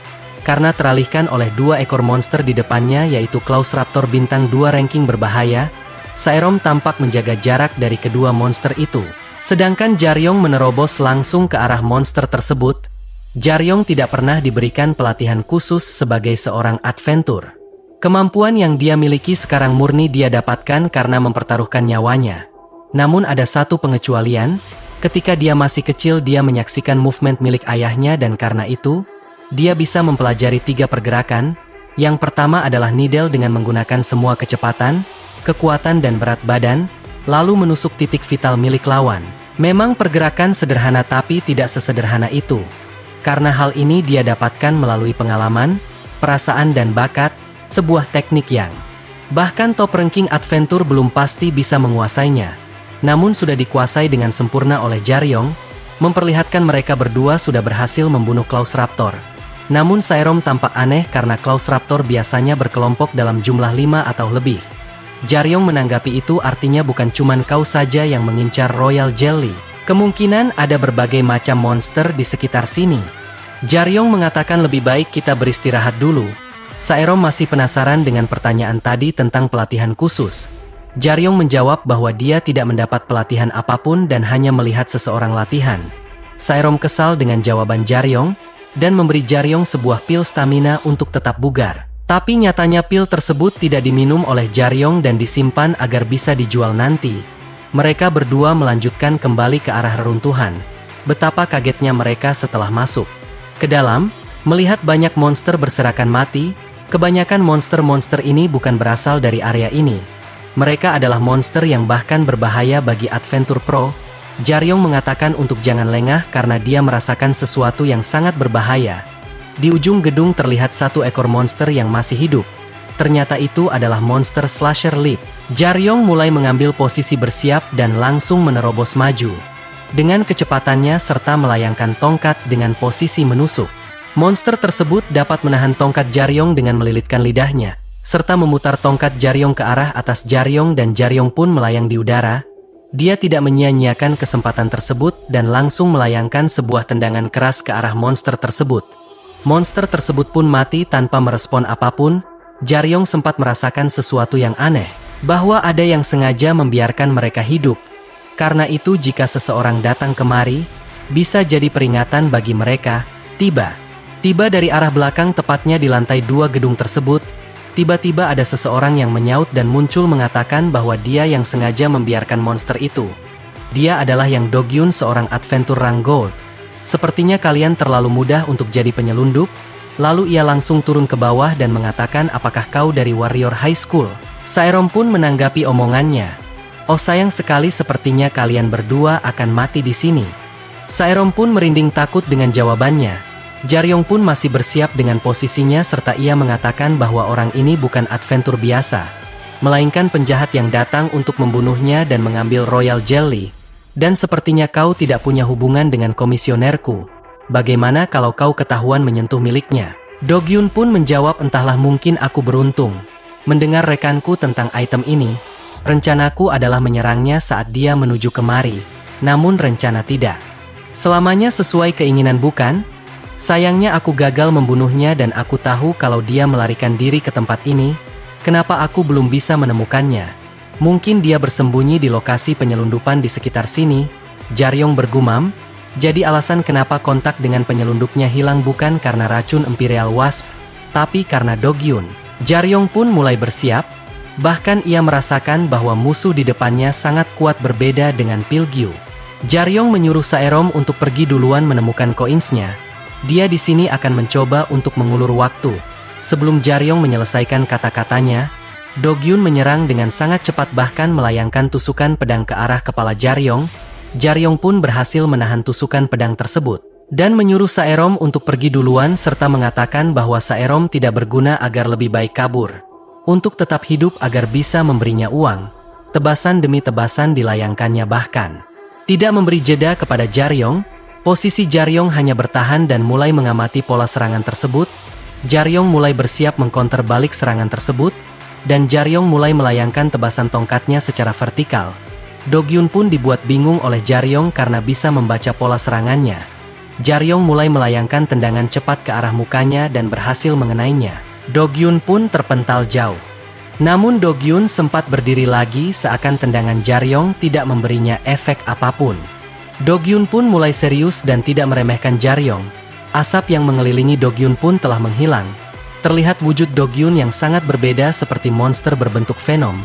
Karena teralihkan oleh 2 ekor monster di depannya, yaitu Klaus Raptor bintang 2 ranking berbahaya. Saerom tampak menjaga jarak dari kedua monster itu. Sedangkan Jaryong menerobos langsung ke arah monster tersebut. Jaryong tidak pernah diberikan pelatihan khusus sebagai seorang adventur. Kemampuan yang dia miliki sekarang murni dia dapatkan karena mempertaruhkan nyawanya. Namun ada satu pengecualian, ketika dia masih kecil dia menyaksikan movement milik ayahnya dan karena itu, dia bisa mempelajari 3 pergerakan. Yang pertama adalah needle dengan menggunakan semua kecepatan, kekuatan dan berat badan, lalu menusuk titik vital milik lawan. Memang pergerakan sederhana tapi tidak sesederhana itu. Karena hal ini dia dapatkan melalui pengalaman, perasaan dan bakat, sebuah teknik yang bahkan top ranking adventure belum pasti bisa menguasainya. Namun sudah dikuasai dengan sempurna oleh Jaryong, memperlihatkan mereka berdua sudah berhasil membunuh Klaus Raptor. Namun Saerom tampak aneh karena Klaus Raptor biasanya berkelompok dalam jumlah 5 atau lebih. Jaryong menanggapi itu artinya bukan cuman kau saja yang mengincar Royal Jelly. Kemungkinan ada berbagai macam monster di sekitar sini. Jaryong mengatakan lebih baik kita beristirahat dulu. Saerom masih penasaran dengan pertanyaan tadi tentang pelatihan khusus. Jaryong menjawab bahwa dia tidak mendapat pelatihan apapun dan hanya melihat seseorang latihan. Saerom kesal dengan jawaban Jaryong dan memberi Jaryong sebuah pil stamina untuk tetap bugar. Tapi nyatanya pil tersebut tidak diminum oleh Jaryong dan disimpan agar bisa dijual nanti. Mereka berdua melanjutkan kembali ke arah reruntuhan. Betapa kagetnya mereka setelah masuk ke dalam, melihat banyak monster berserakan mati. Kebanyakan monster-monster ini bukan berasal dari area ini. Mereka adalah monster yang bahkan berbahaya bagi Adventure Pro. Jaryong mengatakan untuk jangan lengah karena dia merasakan sesuatu yang sangat berbahaya. Di ujung gedung terlihat 1 ekor monster yang masih hidup. Ternyata itu adalah monster Slasher Lip. Jaryong mulai mengambil posisi bersiap dan langsung menerobos maju. Dengan kecepatannya serta melayangkan tongkat dengan posisi menusuk. Monster tersebut dapat menahan tongkat Jaryong dengan melilitkan lidahnya, serta memutar tongkat Jaryong ke arah atas Jaryong dan Jaryong pun melayang di udara. Dia tidak menyia-nyiakan kesempatan tersebut dan langsung melayangkan sebuah tendangan keras ke arah monster tersebut. Monster tersebut pun mati tanpa merespon apapun. Jaryong sempat merasakan sesuatu yang aneh, bahwa ada yang sengaja membiarkan mereka hidup. Karena itu jika seseorang datang kemari, bisa jadi peringatan bagi mereka. Tiba dari arah belakang tepatnya di lantai 2 gedung tersebut. Tiba-tiba ada seseorang yang menyaut dan muncul mengatakan bahwa dia yang sengaja membiarkan monster itu. Dia adalah Yang Dogyun, seorang adventure rank gold. Sepertinya kalian terlalu mudah untuk jadi penyelundup. Lalu ia langsung turun ke bawah dan mengatakan, apakah kau dari Warrior High School? Saerom pun menanggapi omongannya. Oh sayang sekali, sepertinya kalian berdua akan mati di sini. Saerom pun merinding takut dengan jawabannya. Jaryong pun masih bersiap dengan posisinya serta ia mengatakan bahwa orang ini bukan adventur biasa, melainkan penjahat yang datang untuk membunuhnya dan mengambil Royal Jelly. Dan sepertinya kau tidak punya hubungan dengan komisionerku. Bagaimana kalau kau ketahuan menyentuh miliknya? Do-gyun pun menjawab, entahlah, mungkin aku beruntung mendengar rekanku tentang item ini. Rencanaku adalah menyerangnya saat dia menuju kemari. Namun rencana tidak selamanya sesuai keinginan, bukan? Sayangnya aku gagal membunuhnya dan aku tahu kalau dia melarikan diri ke tempat ini. Kenapa aku belum bisa menemukannya? Mungkin dia bersembunyi di lokasi penyelundupan di sekitar sini. Jaryong bergumam. Jadi alasan kenapa kontak dengan penyelundupnya hilang bukan karena racun Imperial Wasp, tapi karena Do-gyun. Jaryong pun mulai bersiap. Bahkan ia merasakan bahwa musuh di depannya sangat kuat, berbeda dengan Pilgyu. Jaryong menyuruh Saerom untuk pergi duluan menemukan koinsnya. Dia di sini akan mencoba untuk mengulur waktu. Sebelum Jaryong menyelesaikan kata-katanya, Do-gyun menyerang dengan sangat cepat, bahkan melayangkan tusukan pedang ke arah kepala Jaryong. Jaryong pun berhasil menahan tusukan pedang tersebut dan menyuruh Saerom untuk pergi duluan serta mengatakan bahwa Saerom tidak berguna agar lebih baik kabur. Untuk tetap hidup agar bisa memberinya uang. Tebasan demi tebasan dilayangkannya, bahkan tidak memberi jeda kepada Jaryong. Posisi Jaryong hanya bertahan dan mulai mengamati pola serangan tersebut. Jaryong mulai bersiap mengkonter balik serangan tersebut, dan Jaryong mulai melayangkan tebasan tongkatnya secara vertikal. Do-gyun pun dibuat bingung oleh Jaryong karena bisa membaca pola serangannya. Jaryong mulai melayangkan tendangan cepat ke arah mukanya dan berhasil mengenainya. Do-gyun pun terpental jauh. Namun Do-gyun sempat berdiri lagi seakan tendangan Jaryong tidak memberinya efek apapun. Do-gyun pun mulai serius dan tidak meremehkan Jaryong. Asap yang mengelilingi Do-gyun pun telah menghilang. Terlihat wujud Do-gyun yang sangat berbeda seperti monster berbentuk venom.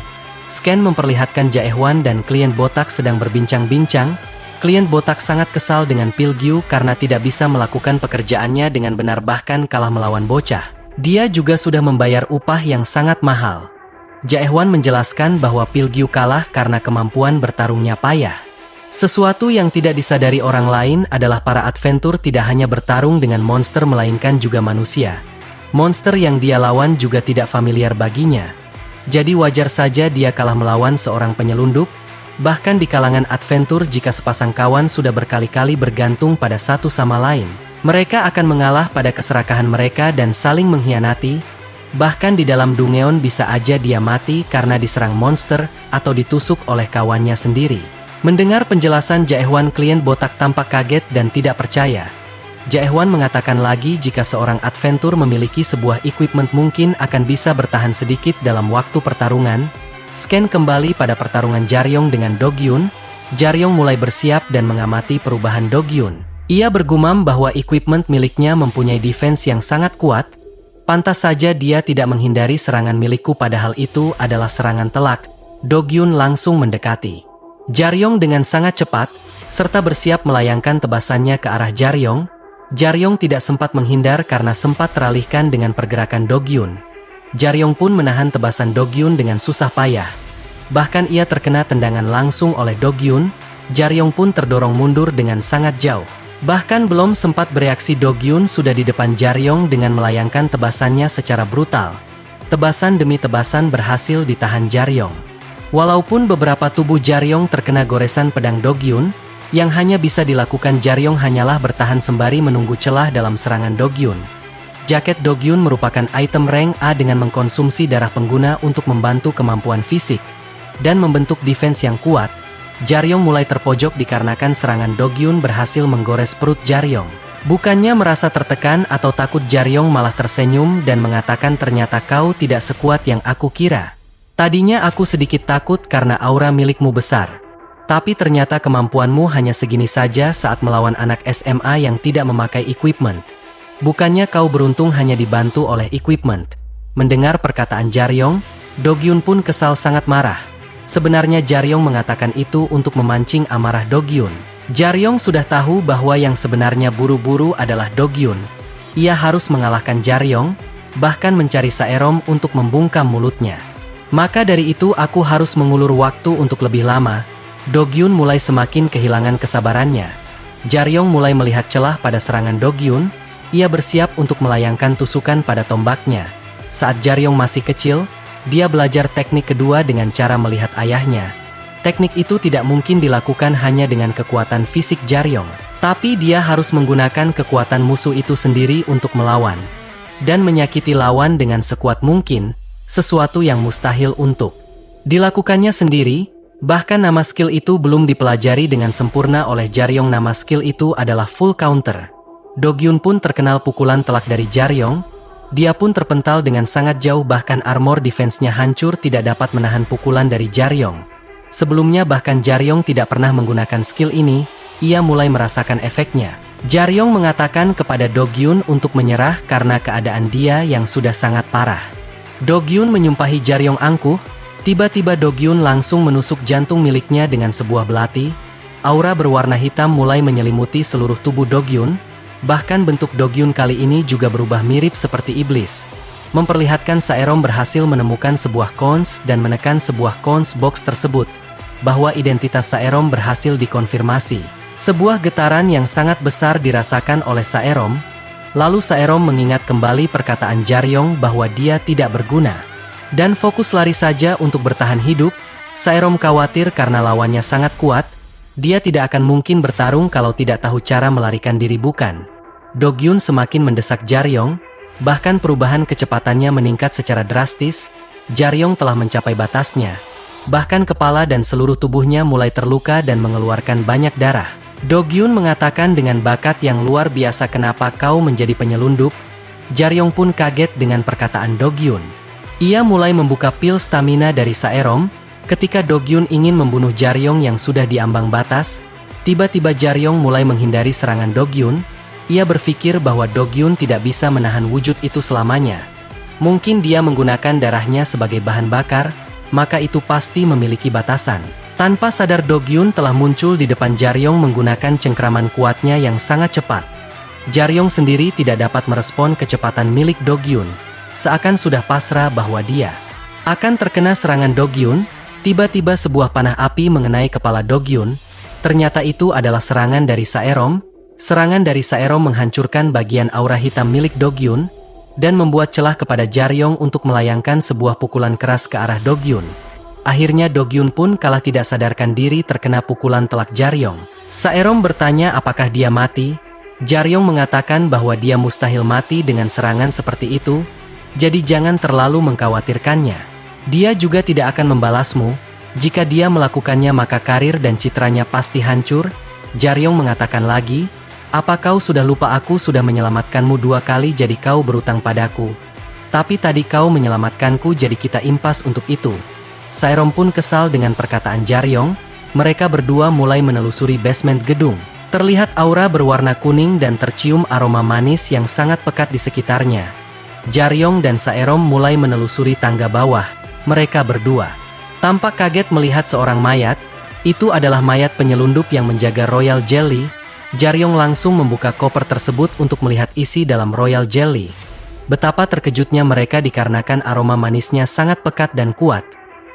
Scan memperlihatkan Jaehwan dan klien botak sedang berbincang-bincang. Klien botak sangat kesal dengan Pilgyu karena tidak bisa melakukan pekerjaannya dengan benar, bahkan kalah melawan bocah. Dia juga sudah membayar upah yang sangat mahal. Jaehwan menjelaskan bahwa Pilgyu kalah karena kemampuan bertarungnya payah. Sesuatu yang tidak disadari orang lain adalah para adventur tidak hanya bertarung dengan monster melainkan juga manusia. Monster yang dia lawan juga tidak familiar baginya. Jadi wajar saja dia kalah melawan seorang penyelundup. Bahkan di kalangan adventur, jika sepasang kawan sudah berkali-kali bergantung pada satu sama lain, mereka akan mengalah pada keserakahan mereka dan saling mengkhianati. Bahkan di dalam Dungeon bisa aja dia mati karena diserang monster atau ditusuk oleh kawannya sendiri. Mendengar penjelasan Jaehwan, klien botak tampak kaget dan tidak percaya. Jaehwan mengatakan lagi jika seorang adventur memiliki sebuah equipment mungkin akan bisa bertahan sedikit dalam waktu pertarungan. Scan kembali pada pertarungan Jaryong dengan Do-gyun. Jaryong mulai bersiap dan mengamati perubahan Do-gyun. Ia bergumam bahwa equipment miliknya mempunyai defense yang sangat kuat. Pantas saja dia tidak menghindari serangan milikku, padahal itu adalah serangan telak. Do-gyun langsung mendekati Jaryong dengan sangat cepat, serta bersiap melayangkan tebasannya ke arah Jaryong. Jaryong tidak sempat menghindar karena sempat teralihkan dengan pergerakan Do-gyun. Jaryong pun menahan tebasan Do-gyun dengan susah payah. Bahkan ia terkena tendangan langsung oleh Do-gyun. Jaryong pun terdorong mundur dengan sangat jauh. Bahkan belum sempat bereaksi, Do-gyun sudah di depan Jaryong dengan melayangkan tebasannya secara brutal. Tebasan demi tebasan berhasil ditahan Jaryong. Walaupun beberapa tubuh Jaryong terkena goresan pedang Do-gyun, yang hanya bisa dilakukan Jaryong hanyalah bertahan sembari menunggu celah dalam serangan Do-gyun. Jaket Do-gyun merupakan item rank A dengan mengkonsumsi darah pengguna untuk membantu kemampuan fisik dan membentuk defense yang kuat. Jaryong mulai terpojok dikarenakan serangan Do-gyun berhasil menggores perut Jaryong. Bukannya merasa tertekan atau takut, Jaryong malah tersenyum dan mengatakan, ternyata kau tidak sekuat yang aku kira. Tadinya aku sedikit takut karena aura milikmu besar. Tapi ternyata kemampuanmu hanya segini saja saat melawan anak SMA yang tidak memakai equipment. Bukannya kau beruntung hanya dibantu oleh equipment. Mendengar perkataan Jaryong, Do-gyun pun kesal, sangat marah. Sebenarnya Jaryong mengatakan itu untuk memancing amarah Do-gyun. Jaryong sudah tahu bahwa yang sebenarnya buru-buru adalah Do-gyun. Ia harus mengalahkan Jaryong, bahkan mencari Saerom untuk membungkam mulutnya. Maka dari itu aku harus mengulur waktu untuk lebih lama. Do-gyun mulai semakin kehilangan kesabarannya. Jaryong mulai melihat celah pada serangan Do-gyun. Ia bersiap untuk melayangkan tusukan pada tombaknya. Saat Jaryong masih kecil, dia belajar teknik kedua dengan cara melihat ayahnya. Teknik itu tidak mungkin dilakukan hanya dengan kekuatan fisik Jaryong, tapi dia harus menggunakan kekuatan musuh itu sendiri untuk melawan dan menyakiti lawan dengan sekuat mungkin, sesuatu yang mustahil untuk dilakukannya sendiri. Bahkan nama skill itu belum dipelajari dengan sempurna oleh Jaryong. Nama skill itu adalah full counter. Do-gyun pun terkenal pukulan telak dari Jaryong. Dia pun terpental dengan sangat jauh, bahkan armor defense-nya hancur tidak dapat menahan pukulan dari Jaryong. Sebelumnya bahkan Jaryong tidak pernah menggunakan skill ini, ia mulai merasakan efeknya. Jaryong mengatakan kepada Do-gyun untuk menyerah karena keadaan dia yang sudah sangat parah. Do-gyun menyumpahi Jaryong angkuh. Tiba-tiba Do-gyun langsung menusuk jantung miliknya dengan sebuah belati. Aura berwarna hitam mulai menyelimuti seluruh tubuh Do-gyun. Bahkan bentuk Do-gyun kali ini juga berubah mirip seperti iblis, memperlihatkan Saerom berhasil menemukan sebuah cones dan menekan sebuah cones box tersebut, bahwa identitas Saerom berhasil dikonfirmasi. Sebuah getaran yang sangat besar dirasakan oleh Saerom. Lalu Saerom mengingat kembali perkataan Jaryong bahwa dia tidak berguna dan fokus lari saja untuk bertahan hidup. Saerom khawatir karena lawannya sangat kuat. Dia tidak akan mungkin bertarung kalau tidak tahu cara melarikan diri, bukan? Do-gyun semakin mendesak Jaryong, bahkan perubahan kecepatannya meningkat secara drastis. Jaryong telah mencapai batasnya. Bahkan kepala dan seluruh tubuhnya mulai terluka dan mengeluarkan banyak darah. Do-gyun mengatakan dengan bakat yang luar biasa, "Kenapa kau menjadi penyelundup?" Jaryong pun kaget dengan perkataan Do-gyun. Ia mulai membuka pil stamina dari Saerom. Ketika Do-gyun ingin membunuh Jaryong yang sudah diambang batas, tiba-tiba Jaryong mulai menghindari serangan Do-gyun. Ia berpikir bahwa Do-gyun tidak bisa menahan wujud itu selamanya. Mungkin dia menggunakan darahnya sebagai bahan bakar, maka itu pasti memiliki batasan. Tanpa sadar Do-gyun telah muncul di depan Jaryong menggunakan cengkraman kuatnya yang sangat cepat. Jaryong sendiri tidak dapat merespon kecepatan milik Do-gyun. Seakan sudah pasrah bahwa dia akan terkena serangan Do-gyun. Tiba-tiba sebuah panah api mengenai kepala Do-gyun. Ternyata itu adalah serangan dari Saerom. Serangan dari Saerom menghancurkan bagian aura hitam milik Do-gyun dan membuat celah kepada Jaryong untuk melayangkan sebuah pukulan keras ke arah Do-gyun. Akhirnya Do-gyun pun kalah tidak sadarkan diri terkena pukulan telak Jaryong. Saerom bertanya apakah dia mati. Jaryong mengatakan bahwa dia mustahil mati dengan serangan seperti itu. Jadi jangan terlalu mengkhawatirkannya. Dia juga tidak akan membalasmu. Jika dia melakukannya maka karir dan citranya pasti hancur. Jaryong mengatakan lagi, "Apa kau sudah lupa aku sudah menyelamatkanmu 2 kali, jadi kau berutang padaku. Tapi tadi kau menyelamatkanku, jadi kita impas untuk itu." Saerom pun kesal dengan perkataan Jaryong. Mereka berdua mulai menelusuri basement gedung. Terlihat aura berwarna kuning dan tercium aroma manis yang sangat pekat di sekitarnya. Jaryong dan Saerom mulai menelusuri tangga bawah. Mereka berdua tampak kaget melihat seorang mayat. Itu adalah mayat penyelundup yang menjaga Royal Jelly. Jaryong langsung membuka koper tersebut untuk melihat isi dalam Royal Jelly. Betapa terkejutnya mereka dikarenakan aroma manisnya sangat pekat dan kuat,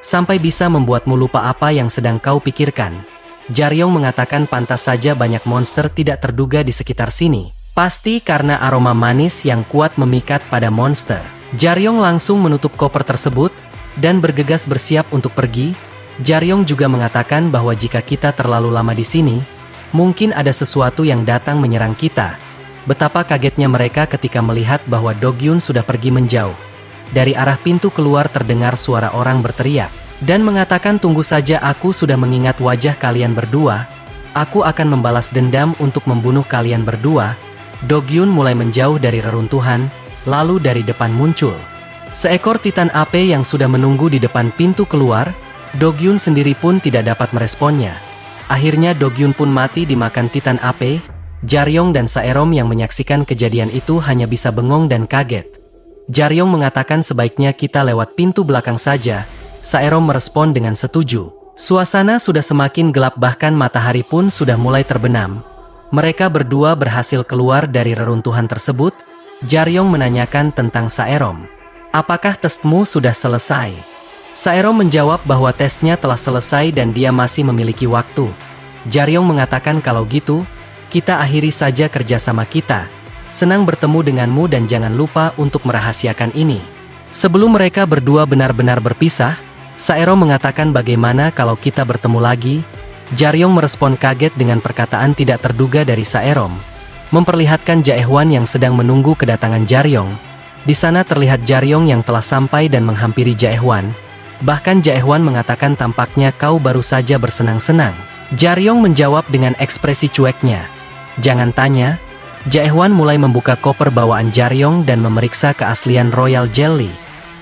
sampai bisa membuatmu lupa apa yang sedang kau pikirkan. Jaryong mengatakan pantas saja banyak monster tidak terduga di sekitar sini. Pasti karena aroma manis yang kuat memikat pada monster. Jaryong langsung menutup koper tersebut dan bergegas bersiap untuk pergi. Jaryong juga mengatakan bahwa jika kita terlalu lama di sini, mungkin ada sesuatu yang datang menyerang kita. Betapa kagetnya mereka ketika melihat bahwa Do-gyun sudah pergi menjauh. Dari arah pintu keluar terdengar suara orang berteriak dan mengatakan, "Tunggu saja, aku sudah mengingat wajah kalian berdua. Aku akan membalas dendam untuk membunuh kalian berdua." Do-gyun mulai menjauh dari reruntuhan, lalu dari depan muncul seekor titan api yang sudah menunggu di depan pintu keluar. Do-gyun sendiri pun tidak dapat meresponnya. Akhirnya Do-gyun pun mati dimakan titan api. Jaryong dan Saerom yang menyaksikan kejadian itu hanya bisa bengong dan kaget. Jaryong mengatakan sebaiknya kita lewat pintu belakang saja. Saerom merespon dengan setuju. Suasana sudah semakin gelap, bahkan matahari pun sudah mulai terbenam. Mereka berdua berhasil keluar dari reruntuhan tersebut. Jaryong menanyakan tentang Saerom. "Apakah tesmu sudah selesai?" Saerom menjawab bahwa tesnya telah selesai dan dia masih memiliki waktu. Jaryong mengatakan kalau gitu, kita akhiri saja kerjasama kita. Senang bertemu denganmu dan jangan lupa untuk merahasiakan ini. Sebelum mereka berdua benar-benar berpisah, Saerom mengatakan bagaimana kalau kita bertemu lagi. Jaryong merespon kaget dengan perkataan tidak terduga dari Saerom, memperlihatkan Jaehwan yang sedang menunggu kedatangan Jaryong. Di sana terlihat Jaryong yang telah sampai dan menghampiri Jaehwan. Bahkan Jaehwan mengatakan tampaknya kau baru saja bersenang-senang. Jaryong menjawab dengan ekspresi cueknya. Jangan tanya. Jaehwan mulai membuka koper bawaan Jaryong dan memeriksa keaslian Royal Jelly.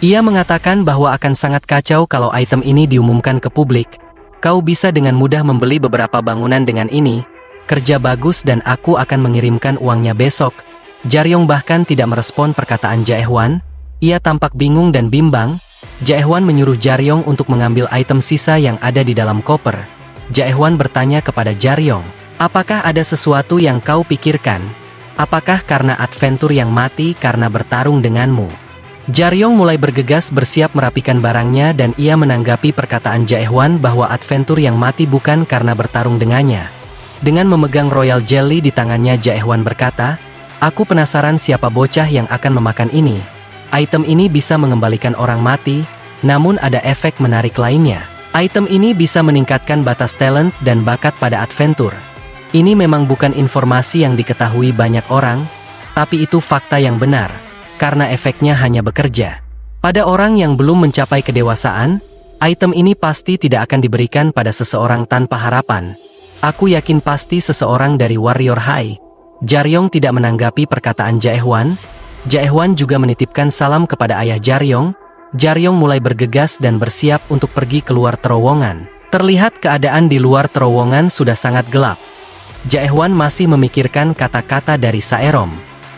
Ia mengatakan bahwa akan sangat kacau kalau item ini diumumkan ke publik. Kau bisa dengan mudah membeli beberapa bangunan dengan ini. Kerja bagus dan aku akan mengirimkan uangnya besok. Jaryong bahkan tidak merespon perkataan Jaehwan. Ia tampak bingung dan bimbang. Jaehwan menyuruh Jaryong untuk mengambil item sisa yang ada di dalam koper. Jaehwan bertanya kepada Jaryong, apakah ada sesuatu yang kau pikirkan? Apakah karena adventur yang mati karena bertarung denganmu? Jaryong mulai bergegas bersiap merapikan barangnya dan ia menanggapi perkataan Jaehwan bahwa adventur yang mati bukan karena bertarung dengannya. Dengan memegang Royal Jelly di tangannya, Jaehwan berkata, aku penasaran siapa bocah yang akan memakan ini. Item ini bisa mengembalikan orang mati, namun ada efek menarik lainnya. Item ini bisa meningkatkan batas talent dan bakat pada adventur. Ini memang bukan informasi yang diketahui banyak orang, tapi itu fakta yang benar, karena efeknya hanya bekerja pada orang yang belum mencapai kedewasaan. Item ini pasti tidak akan diberikan pada seseorang tanpa harapan. Aku yakin pasti seseorang dari Warrior High. Jaryong tidak menanggapi perkataan Jaehwan. Jaehwan juga menitipkan salam kepada ayah Jaryong. Jaryong mulai bergegas dan bersiap untuk pergi keluar terowongan. Terlihat keadaan di luar terowongan sudah sangat gelap. Jaehwan masih memikirkan kata-kata dari Saerom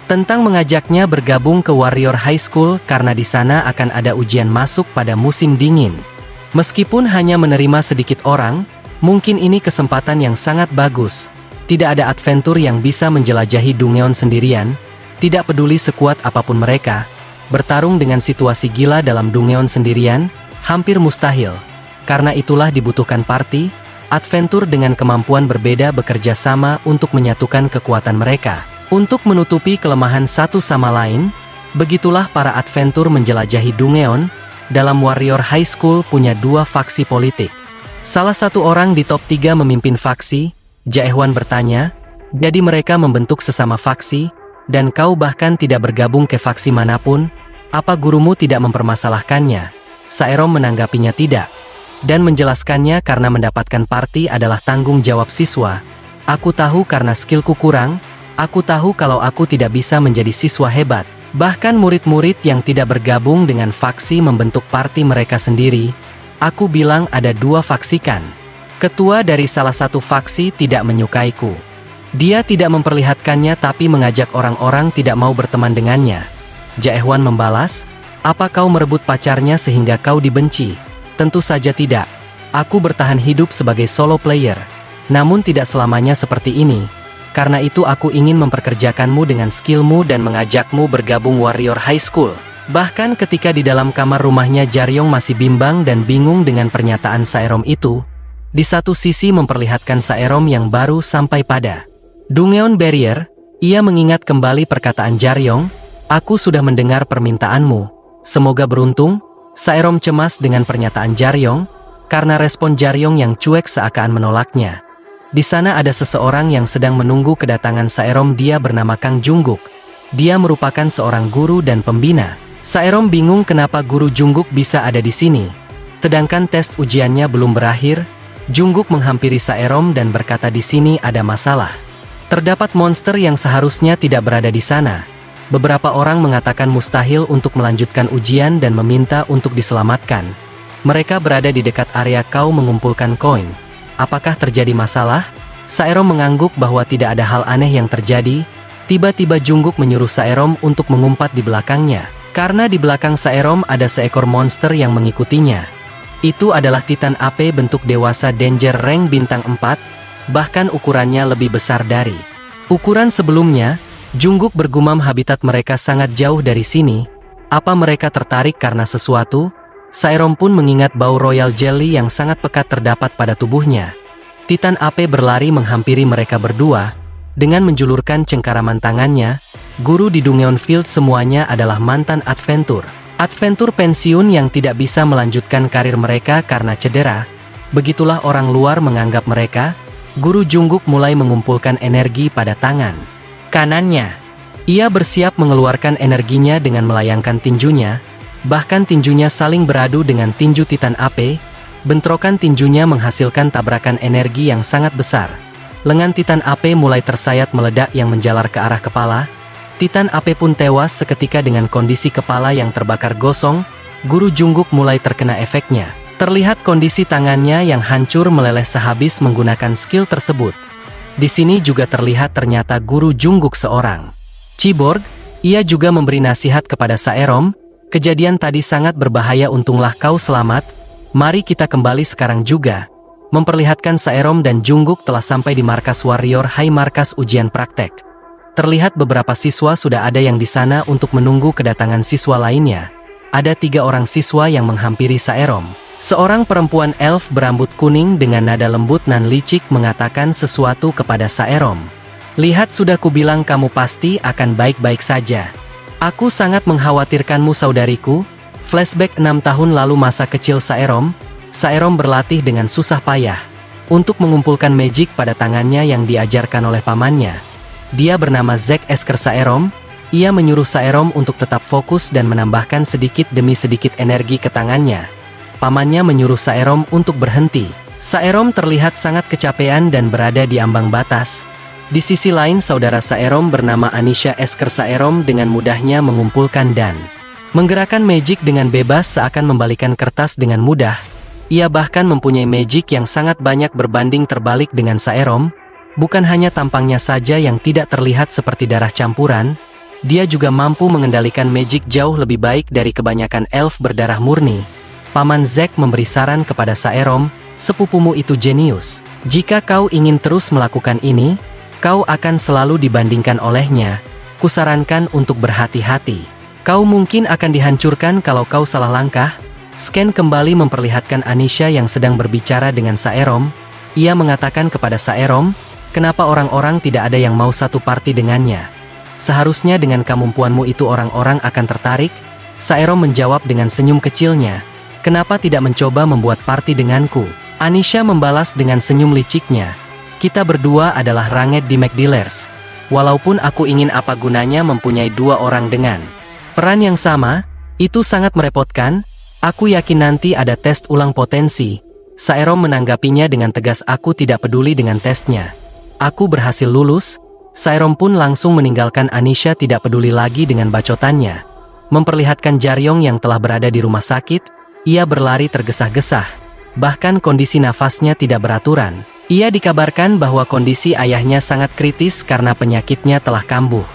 tentang mengajaknya bergabung ke Warrior High School karena di sana akan ada ujian masuk pada musim dingin. Meskipun hanya menerima sedikit orang, mungkin ini kesempatan yang sangat bagus. Tidak ada adventur yang bisa menjelajahi Dungeon sendirian, tidak peduli sekuat apapun mereka. Bertarung dengan situasi gila dalam Dungeon sendirian, hampir mustahil. Karena itulah dibutuhkan party, adventur dengan kemampuan berbeda bekerja sama untuk menyatukan kekuatan mereka. Untuk menutupi kelemahan satu sama lain, begitulah para adventur menjelajahi Dungeon. Dalam Warrior High School punya dua faksi politik. Salah satu orang di top 3 memimpin faksi. Jaehwan bertanya, jadi mereka membentuk sesama faksi? Dan kau bahkan tidak bergabung ke faksi manapun? Apa gurumu tidak mempermasalahkannya? Saerom menanggapinya tidak. Dan menjelaskannya karena mendapatkan party adalah tanggung jawab siswa. Aku tahu karena skillku kurang. Aku tahu kalau aku tidak bisa menjadi siswa hebat. Bahkan murid-murid yang tidak bergabung dengan faksi membentuk party mereka sendiri. Aku bilang ada dua faksi kan. Ketua dari salah satu faksi tidak menyukaiku. Dia tidak memperlihatkannya tapi mengajak orang-orang tidak mau berteman dengannya. Jaehwan membalas, apa kau merebut pacarnya sehingga kau dibenci? Tentu saja tidak. Aku bertahan hidup sebagai solo player. Namun tidak selamanya seperti ini. Karena itu aku ingin memperkerjakanmu dengan skillmu dan mengajakmu bergabung Warrior High School. Bahkan ketika di dalam kamar rumahnya Jaryong masih bimbang dan bingung dengan pernyataan Saerom itu. Di satu sisi memperlihatkan Saerom yang baru sampai pada Dungeon Barrier, ia mengingat kembali perkataan Jaryong, aku sudah mendengar permintaanmu. Semoga beruntung. Saerom cemas dengan pernyataan Jaryong, karena respon Jaryong yang cuek seakan menolaknya. Di sana ada seseorang yang sedang menunggu kedatangan Saerom, dia bernama Kang Jungguk. Dia merupakan seorang guru dan pembina. Saerom bingung kenapa guru Jungguk bisa ada di sini. Sedangkan tes ujiannya belum berakhir, Jungguk menghampiri Saerom dan berkata di sini ada masalah. Terdapat monster yang seharusnya tidak berada di sana. Beberapa orang mengatakan mustahil untuk melanjutkan ujian dan meminta untuk diselamatkan. Mereka berada di dekat area kau mengumpulkan koin. Apakah terjadi masalah? Saerom mengangguk bahwa tidak ada hal aneh yang terjadi. Tiba-tiba Jungguk menyuruh Saerom untuk mengumpat di belakangnya. Karena di belakang Saerom ada seekor monster yang mengikutinya. Itu adalah Titan AP bentuk dewasa Danger rank bintang 4. Bahkan ukurannya lebih besar dari ukuran sebelumnya. Jungguk bergumam habitat mereka sangat jauh dari sini. Apa mereka tertarik karena sesuatu? Saerom pun mengingat bau Royal Jelly yang sangat pekat terdapat pada tubuhnya. Titan AP berlari menghampiri mereka berdua. Dengan menjulurkan cengkaraman tangannya, guru di Dungeon Field semuanya adalah mantan adventur. Adventur pensiun yang tidak bisa melanjutkan karir mereka karena cedera. Begitulah orang luar menganggap mereka. Guru Jungguk mulai mengumpulkan energi pada tangan kanannya. Ia bersiap mengeluarkan energinya dengan melayangkan tinjunya. Bahkan tinjunya saling beradu dengan tinju Titan AP. Bentrokan tinjunya menghasilkan tabrakan energi yang sangat besar. Lengan Titan AP mulai tersayat meledak yang menjalar ke arah kepala. Titan AP pun tewas seketika dengan kondisi kepala yang terbakar gosong. Guru Jungguk mulai terkena efeknya. Terlihat kondisi tangannya yang hancur meleleh sehabis menggunakan skill tersebut. Di sini juga terlihat ternyata Guru Jungguk seorang cyborg. Ia juga memberi nasihat kepada Saerom. Kejadian tadi sangat berbahaya, untunglah kau selamat. Mari kita kembali sekarang juga. Memperlihatkan Saerom dan Jungguk telah sampai di markas Warrior High, markas ujian praktek. Terlihat beberapa siswa sudah ada yang di sana untuk menunggu kedatangan siswa lainnya. Ada 3 orang siswa yang menghampiri Saerom. Seorang perempuan elf berambut kuning dengan nada lembut nan licik mengatakan sesuatu kepada Saerom. Lihat, sudah kubilang kamu pasti akan baik-baik saja. Aku sangat mengkhawatirkanmu saudariku. Flashback 6 tahun lalu masa kecil Saerom. Saerom berlatih dengan susah payah untuk mengumpulkan magic pada tangannya yang diajarkan oleh pamannya. Dia bernama Zack Esker Saerom. Ia menyuruh Saerom untuk tetap fokus dan menambahkan sedikit demi sedikit energi ke tangannya. Pamannya menyuruh Saerom untuk berhenti. Saerom terlihat sangat kecapean dan berada di ambang batas. Di sisi lain, saudara Saerom bernama Anisha Esker Saerom dengan mudahnya mengumpulkan dan menggerakkan magic dengan bebas seakan membalikan kertas dengan mudah. Ia bahkan mempunyai magic yang sangat banyak berbanding terbalik dengan Saerom. Bukan hanya tampangnya saja yang tidak terlihat seperti darah campuran, dia juga mampu mengendalikan magic jauh lebih baik dari kebanyakan elf berdarah murni. Paman Zack memberi saran kepada Saerom, sepupumu itu jenius. Jika kau ingin terus melakukan ini, kau akan selalu dibandingkan olehnya. Kusarankan untuk berhati-hati. Kau mungkin akan dihancurkan kalau kau salah langkah. Scan kembali memperlihatkan Anisha yang sedang berbicara dengan Saerom. Ia mengatakan kepada Saerom, kenapa orang-orang tidak ada yang mau satu party dengannya? Seharusnya dengan kemampuanmu itu orang-orang akan tertarik. Saerom menjawab dengan senyum kecilnya. Kenapa tidak mencoba membuat party denganku? Anisha membalas dengan senyum liciknya. Kita berdua adalah ranget di McDealers. Walaupun aku ingin, apa gunanya mempunyai 2 orang dengan peran yang sama? Itu sangat merepotkan. Aku yakin nanti ada tes ulang potensi. Saerom menanggapinya dengan tegas, aku tidak peduli dengan tesnya. Aku berhasil lulus. Saerom pun langsung meninggalkan Anisha, tidak peduli lagi dengan bacotannya. Memperlihatkan Jaryong yang telah berada di rumah sakit. Ia berlari tergesa-gesa. Bahkan kondisi nafasnya tidak beraturan. Ia dikabarkan bahwa kondisi ayahnya sangat kritis karena penyakitnya telah kambuh.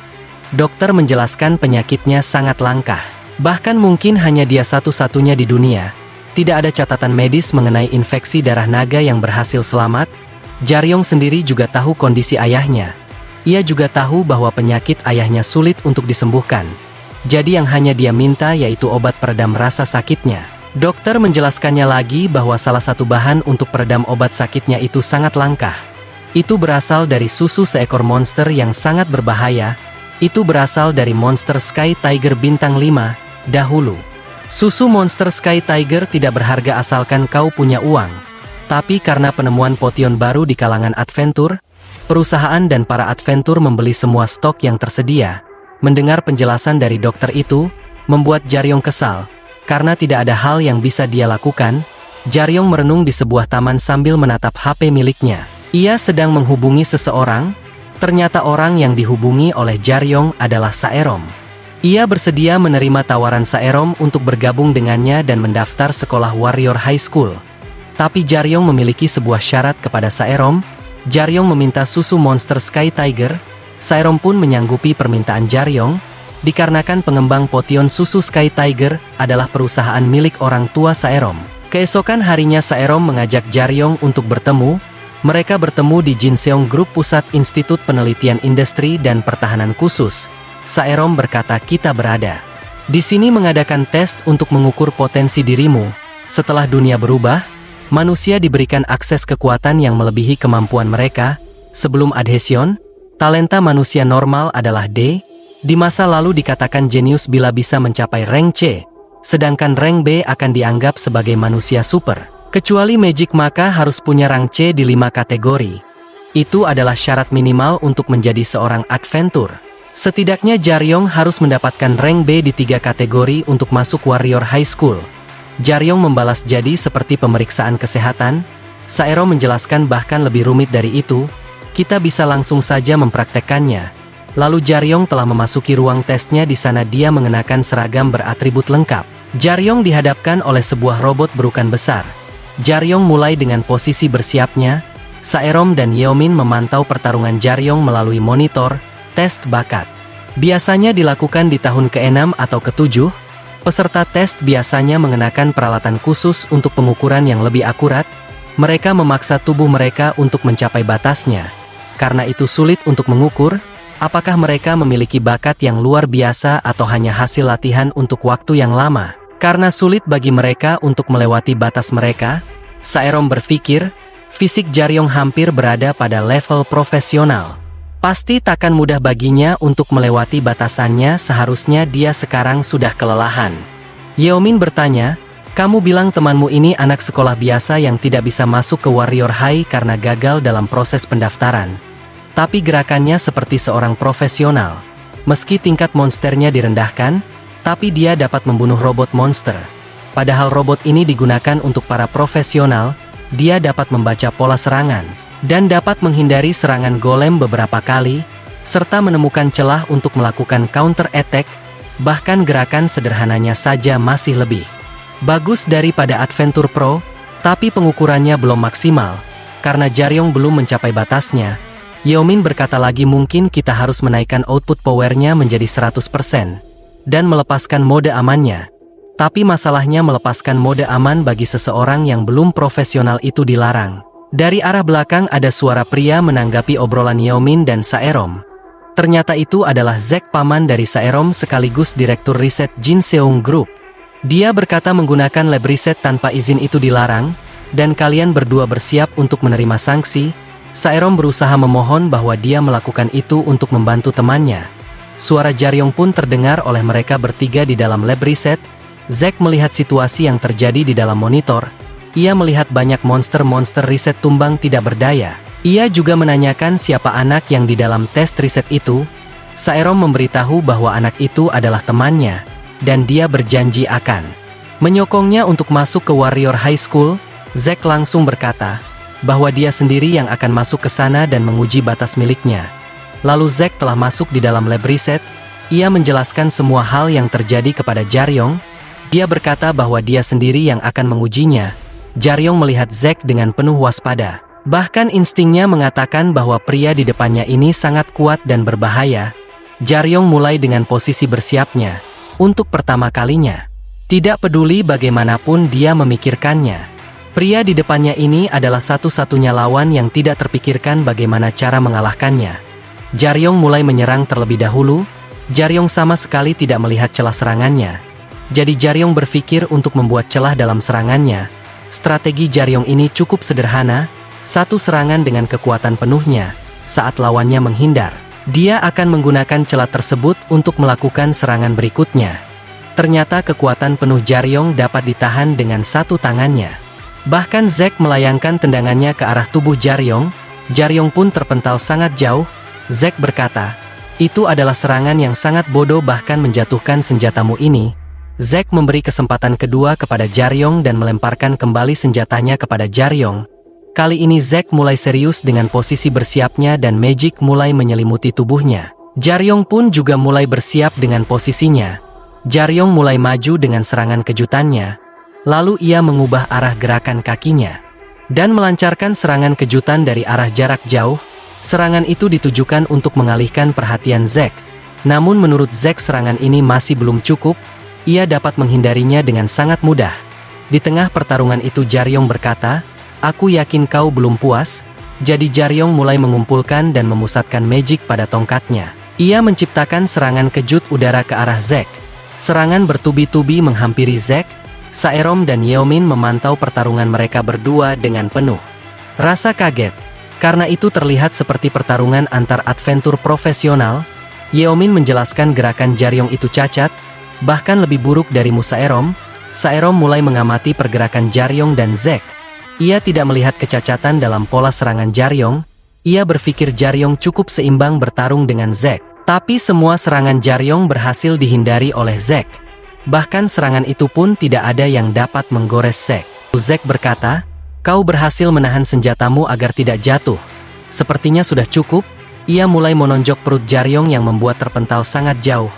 Dokter menjelaskan penyakitnya sangat langka. Bahkan mungkin hanya dia satu-satunya di dunia. Tidak ada catatan medis mengenai infeksi darah naga yang berhasil selamat. Jaryong sendiri juga tahu kondisi ayahnya. Ia juga tahu bahwa penyakit ayahnya sulit untuk disembuhkan. Jadi yang hanya dia minta yaitu obat peredam rasa sakitnya. Dokter menjelaskannya lagi bahwa salah satu bahan untuk peredam obat sakitnya itu sangat langka. Itu berasal dari susu seekor monster yang sangat berbahaya. Itu berasal dari monster Sky Tiger bintang 5, dahulu. Susu monster Sky Tiger tidak berharga asalkan kau punya uang. Tapi karena penemuan potion baru di kalangan adventur, perusahaan dan para adventur membeli semua stok yang tersedia. Mendengar penjelasan dari dokter itu, membuat Jaryong kesal. Karena tidak ada hal yang bisa dia lakukan, Jaryong merenung di sebuah taman sambil menatap HP miliknya. Ia sedang menghubungi seseorang. Ternyata orang yang dihubungi oleh Jaryong adalah Saerom. Ia bersedia menerima tawaran Saerom untuk bergabung dengannya dan mendaftar sekolah Warrior High School. Tapi Jaryong memiliki sebuah syarat kepada Saerom. Jaryong meminta susu monster Sky Tiger. Saerom pun menyanggupi permintaan Jaryong. Dikarenakan pengembang potion susu Sky Tiger adalah perusahaan milik orang tua Saerom. Keesokan harinya Saerom mengajak Jaryong untuk bertemu. Mereka bertemu di Jinseong Group, Pusat Institut Penelitian Industri dan Pertahanan Khusus. Saerom berkata, kita berada di sini mengadakan tes untuk mengukur potensi dirimu. Setelah dunia berubah, manusia diberikan akses kekuatan yang melebihi kemampuan mereka. Sebelum adhesion, Talenta manusia normal adalah D. Di masa lalu dikatakan jenius bila bisa mencapai rank C, sedangkan rank B akan dianggap sebagai manusia super. Kecuali Magic maka harus punya rank C di 5 kategori. Itu adalah syarat minimal untuk menjadi seorang adventur. Setidaknya Jaryong harus mendapatkan rank B di 3 kategori untuk masuk Warrior High School. Jaryong membalas jadi seperti pemeriksaan kesehatan. Saero menjelaskan bahkan lebih rumit dari itu, kita bisa langsung saja mempraktekkannya. Lalu Jaryong telah memasuki ruang tesnya. Di sana dia mengenakan seragam beratribut lengkap. Jaryong dihadapkan oleh sebuah robot berukan besar. Jaryong mulai dengan posisi bersiapnya. Saerom dan Yeomin memantau pertarungan Jaryong melalui monitor tes bakat. Biasanya dilakukan di tahun ke-6 atau ke-7. Peserta tes biasanya mengenakan peralatan khusus untuk pengukuran yang lebih akurat. Mereka memaksa tubuh mereka untuk mencapai batasnya. Karena itu sulit untuk mengukur apakah mereka memiliki bakat yang luar biasa atau hanya hasil latihan untuk waktu yang lama. Karena sulit bagi mereka untuk melewati batas mereka, Saerom berpikir, fisik Jaryong hampir berada pada level profesional. Pasti takkan mudah baginya untuk melewati batasannya. Seharusnya dia sekarang sudah kelelahan. Yeomin bertanya, kamu bilang temanmu ini anak sekolah biasa yang tidak bisa masuk ke Warrior High karena gagal dalam proses pendaftaran. Tapi gerakannya seperti seorang profesional. Meski tingkat monsternya direndahkan, tapi dia dapat membunuh robot monster. Padahal robot ini digunakan untuk para profesional, dia dapat membaca pola serangan, dan dapat menghindari serangan golem beberapa kali, serta menemukan celah untuk melakukan counter attack, bahkan gerakan sederhananya saja masih lebih bagus daripada Adventure Pro, tapi pengukurannya belum maksimal, karena Jaryong belum mencapai batasnya. Yeomin berkata lagi, mungkin kita harus menaikkan output powernya menjadi 100%, dan melepaskan mode amannya. Tapi masalahnya melepaskan mode aman bagi seseorang yang belum profesional itu dilarang. Dari arah belakang ada suara pria menanggapi obrolan Yeomin dan Saerom. Ternyata itu adalah Zack, paman dari Saerom sekaligus direktur riset Jin Seong Group. Dia berkata menggunakan lab riset tanpa izin itu dilarang, dan kalian berdua bersiap untuk menerima sanksi. Saerom berusaha memohon bahwa dia melakukan itu untuk membantu temannya. Suara Jaryong pun terdengar oleh mereka bertiga di dalam lab riset. Zack melihat situasi yang terjadi di dalam monitor. Ia melihat banyak monster-monster riset tumbang tidak berdaya. Ia juga menanyakan siapa anak yang di dalam tes riset itu. Saerom memberitahu bahwa anak itu adalah temannya, dan dia berjanji akan menyokongnya untuk masuk ke Warrior High School. Zack langsung berkata bahwa dia sendiri yang akan masuk ke sana dan menguji batas miliknya. Lalu Zack telah masuk di dalam lab riset. Ia menjelaskan semua hal yang terjadi kepada Jaryong. Dia berkata bahwa dia sendiri yang akan mengujinya. Jaryong melihat Zack dengan penuh waspada. Bahkan instingnya mengatakan bahwa pria di depannya ini sangat kuat dan berbahaya. Jaryong mulai dengan posisi bersiapnya untuk pertama kalinya. Tidak peduli bagaimanapun dia memikirkannya. Pria di depannya ini adalah satu-satunya lawan yang tidak terpikirkan bagaimana cara mengalahkannya. Jaryong mulai menyerang terlebih dahulu. Jaryong sama sekali tidak melihat celah serangannya. Jadi Jaryong berpikir untuk membuat celah dalam serangannya. Strategi Jaryong ini cukup sederhana. Satu serangan dengan kekuatan penuhnya. Saat lawannya menghindar, dia akan menggunakan celah tersebut untuk melakukan serangan berikutnya. Ternyata kekuatan penuh Jaryong dapat ditahan dengan satu tangannya. Bahkan Zack melayangkan tendangannya ke arah tubuh Jaryong. Jaryong pun terpental sangat jauh. Zack berkata, itu adalah serangan yang sangat bodoh, bahkan menjatuhkan senjatamu ini. Zack memberi kesempatan kedua kepada Jaryong dan melemparkan kembali senjatanya kepada Jaryong. Kali ini Zack mulai serius dengan posisi bersiapnya dan magic mulai menyelimuti tubuhnya. Jaryong pun juga mulai bersiap dengan posisinya. Jaryong mulai maju dengan serangan kejutannya. Lalu ia mengubah arah gerakan kakinya dan melancarkan serangan kejutan dari arah jarak jauh. Serangan itu ditujukan untuk mengalihkan perhatian Zack. Namun menurut Zack serangan ini masih belum cukup. Ia dapat menghindarinya dengan sangat mudah. Di tengah pertarungan itu Jaryong berkata, aku yakin kau belum puas. Jadi Jaryong mulai mengumpulkan dan memusatkan magic pada tongkatnya. Ia menciptakan serangan kejut udara ke arah Zack. Serangan bertubi-tubi menghampiri Zack. Saerom dan Yeomin memantau pertarungan mereka berdua dengan penuh rasa kaget. Karena itu terlihat seperti pertarungan antar adventur profesional. Yeomin menjelaskan gerakan Jaryong itu cacat, bahkan lebih buruk dari Saerom. Saerom mulai mengamati pergerakan Jaryong dan Zack. Ia tidak melihat kecacatan dalam pola serangan Jaryong. Ia berpikir Jaryong cukup seimbang bertarung dengan Zack. Tapi semua serangan Jaryong berhasil dihindari oleh Zack. Bahkan serangan itu pun tidak ada yang dapat menggores Zack. Zack berkata, "Kau berhasil menahan senjatamu agar tidak jatuh. Sepertinya sudah cukup." Ia mulai menonjok perut Jaryong yang membuat terpental sangat jauh.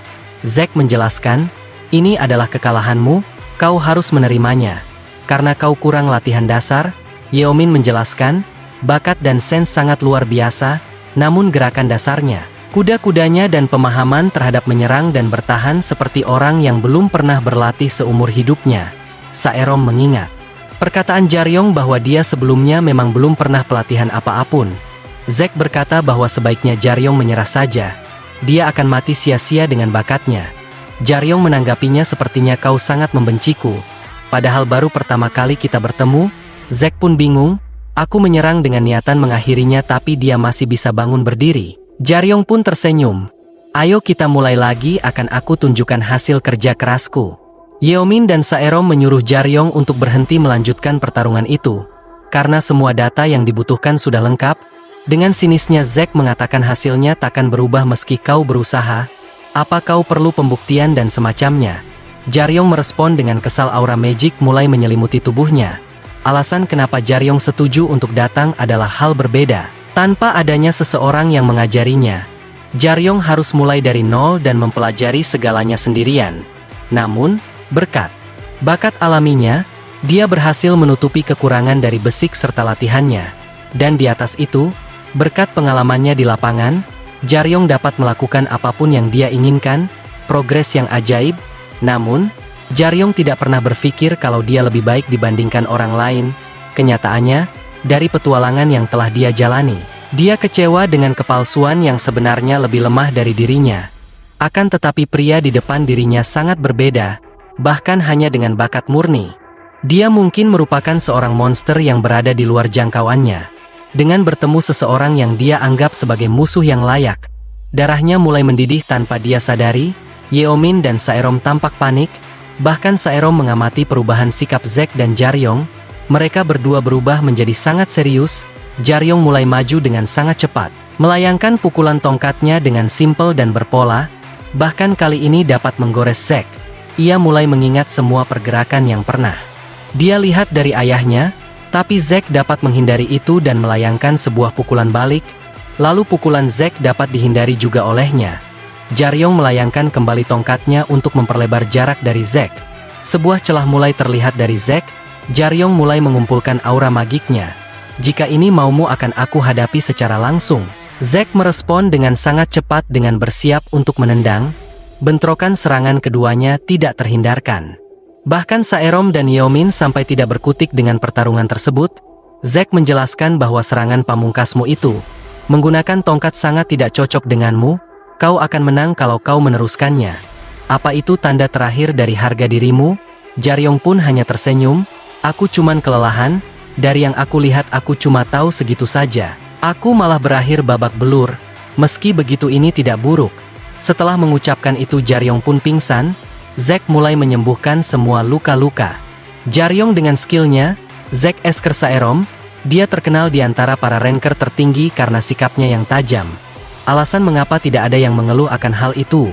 Zack menjelaskan, "Ini adalah kekalahanmu, kau harus menerimanya. Karena kau kurang latihan dasar." Yeomin menjelaskan, bakat dan sense sangat luar biasa, namun gerakan dasarnya, kuda-kudanya dan pemahaman terhadap menyerang dan bertahan seperti orang yang belum pernah berlatih seumur hidupnya. Saerom mengingat perkataan Jaryong bahwa dia sebelumnya memang belum pernah pelatihan apa-apun. Zack berkata bahwa sebaiknya Jaryong menyerah saja. Dia akan mati sia-sia dengan bakatnya. Jaryong menanggapinya, "Sepertinya kau sangat membenciku. Padahal baru pertama kali kita bertemu." Zack pun bingung. "Aku menyerang dengan niatan mengakhirinya tapi dia masih bisa bangun berdiri." Jaryong pun tersenyum. "Ayo kita mulai lagi, akan aku tunjukkan hasil kerja kerasku." Yeomin dan Saerom menyuruh Jaryong untuk berhenti melanjutkan pertarungan itu. Karena semua data yang dibutuhkan sudah lengkap. Dengan sinisnya Zack mengatakan, "Hasilnya takkan berubah meski kau berusaha. Apa kau perlu pembuktian dan semacamnya?" Jaryong merespon dengan kesal. Aura magic mulai menyelimuti tubuhnya. Alasan kenapa Jaryong setuju untuk datang adalah hal berbeda. Tanpa adanya seseorang yang mengajarinya, Jaryong harus mulai dari nol dan mempelajari segalanya sendirian. Namun, berkat bakat alaminya, dia berhasil menutupi kekurangan dari basic serta latihannya. Dan di atas itu, berkat pengalamannya di lapangan, Jaryong dapat melakukan apapun yang dia inginkan, progres yang ajaib. Namun, Jaryong tidak pernah berpikir kalau dia lebih baik dibandingkan orang lain. Kenyataannya, dari petualangan yang telah dia jalani, dia kecewa dengan kepalsuan yang sebenarnya lebih lemah dari dirinya. Akan tetapi pria di depan dirinya sangat berbeda, bahkan hanya dengan bakat murni. Dia mungkin merupakan seorang monster yang berada di luar jangkauannya. Dengan bertemu seseorang yang dia anggap sebagai musuh yang layak, darahnya mulai mendidih tanpa dia sadari. Yeomin dan Saerom tampak panik. Bahkan Saerom mengamati perubahan sikap Zack dan Jaryong. Mereka berdua berubah menjadi sangat serius. Jaryong mulai maju dengan sangat cepat, melayangkan pukulan tongkatnya dengan simpel dan berpola. Bahkan kali ini dapat menggores Zack. Ia mulai mengingat semua pergerakan yang pernah dia lihat dari ayahnya. Tapi Zack dapat menghindari itu dan melayangkan sebuah pukulan balik. Lalu pukulan Zack dapat dihindari juga olehnya. Jaryong melayangkan kembali tongkatnya untuk memperlebar jarak dari Zack. Sebuah celah mulai terlihat dari Zack. Jaryong mulai mengumpulkan aura magiknya. "Jika ini maumu, akan aku hadapi secara langsung." Zack merespon dengan sangat cepat dengan bersiap untuk menendang. Bentrokan serangan keduanya tidak terhindarkan. Bahkan Saerom dan Yeomin sampai tidak berkutik dengan pertarungan tersebut. Zack menjelaskan bahwa serangan pamungkasmu itu menggunakan tongkat sangat tidak cocok denganmu. Kau akan menang kalau kau meneruskannya. Apa itu tanda terakhir dari harga dirimu? Jaryong pun hanya tersenyum. "Aku cuman kelelahan. Dari yang aku lihat aku cuma tahu segitu saja. Aku malah berakhir babak belur. Meski begitu ini tidak buruk." Setelah mengucapkan itu Jaryong pun pingsan. Zack mulai menyembuhkan semua luka-luka. Jaryong dengan skillnya, Zack esker Saerom. Dia terkenal di antara para ranker tertinggi karena sikapnya yang tajam. Alasan mengapa tidak ada yang mengeluh akan hal itu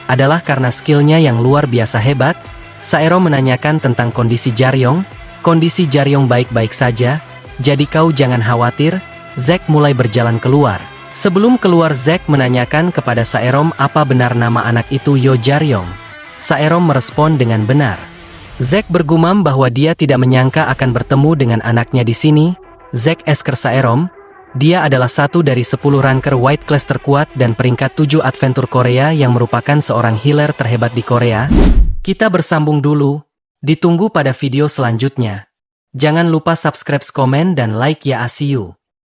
adalah karena skillnya yang luar biasa hebat. Saerom menanyakan tentang kondisi Jaryong. "Kondisi Jaryong baik-baik saja, jadi kau jangan khawatir." Zack mulai berjalan keluar. Sebelum keluar, Zack menanyakan kepada Saerom apa benar nama anak itu Yo Jaryong. Saerom merespon dengan benar. Zack bergumam bahwa dia tidak menyangka akan bertemu dengan anaknya di sini. Zack esker Saerom. Dia adalah satu dari 10 ranker White Class terkuat dan peringkat 7 adventur Korea yang merupakan seorang healer terhebat di Korea. Kita bersambung dulu. Ditunggu pada video selanjutnya. Jangan lupa subscribe, komen, dan like ya. See you.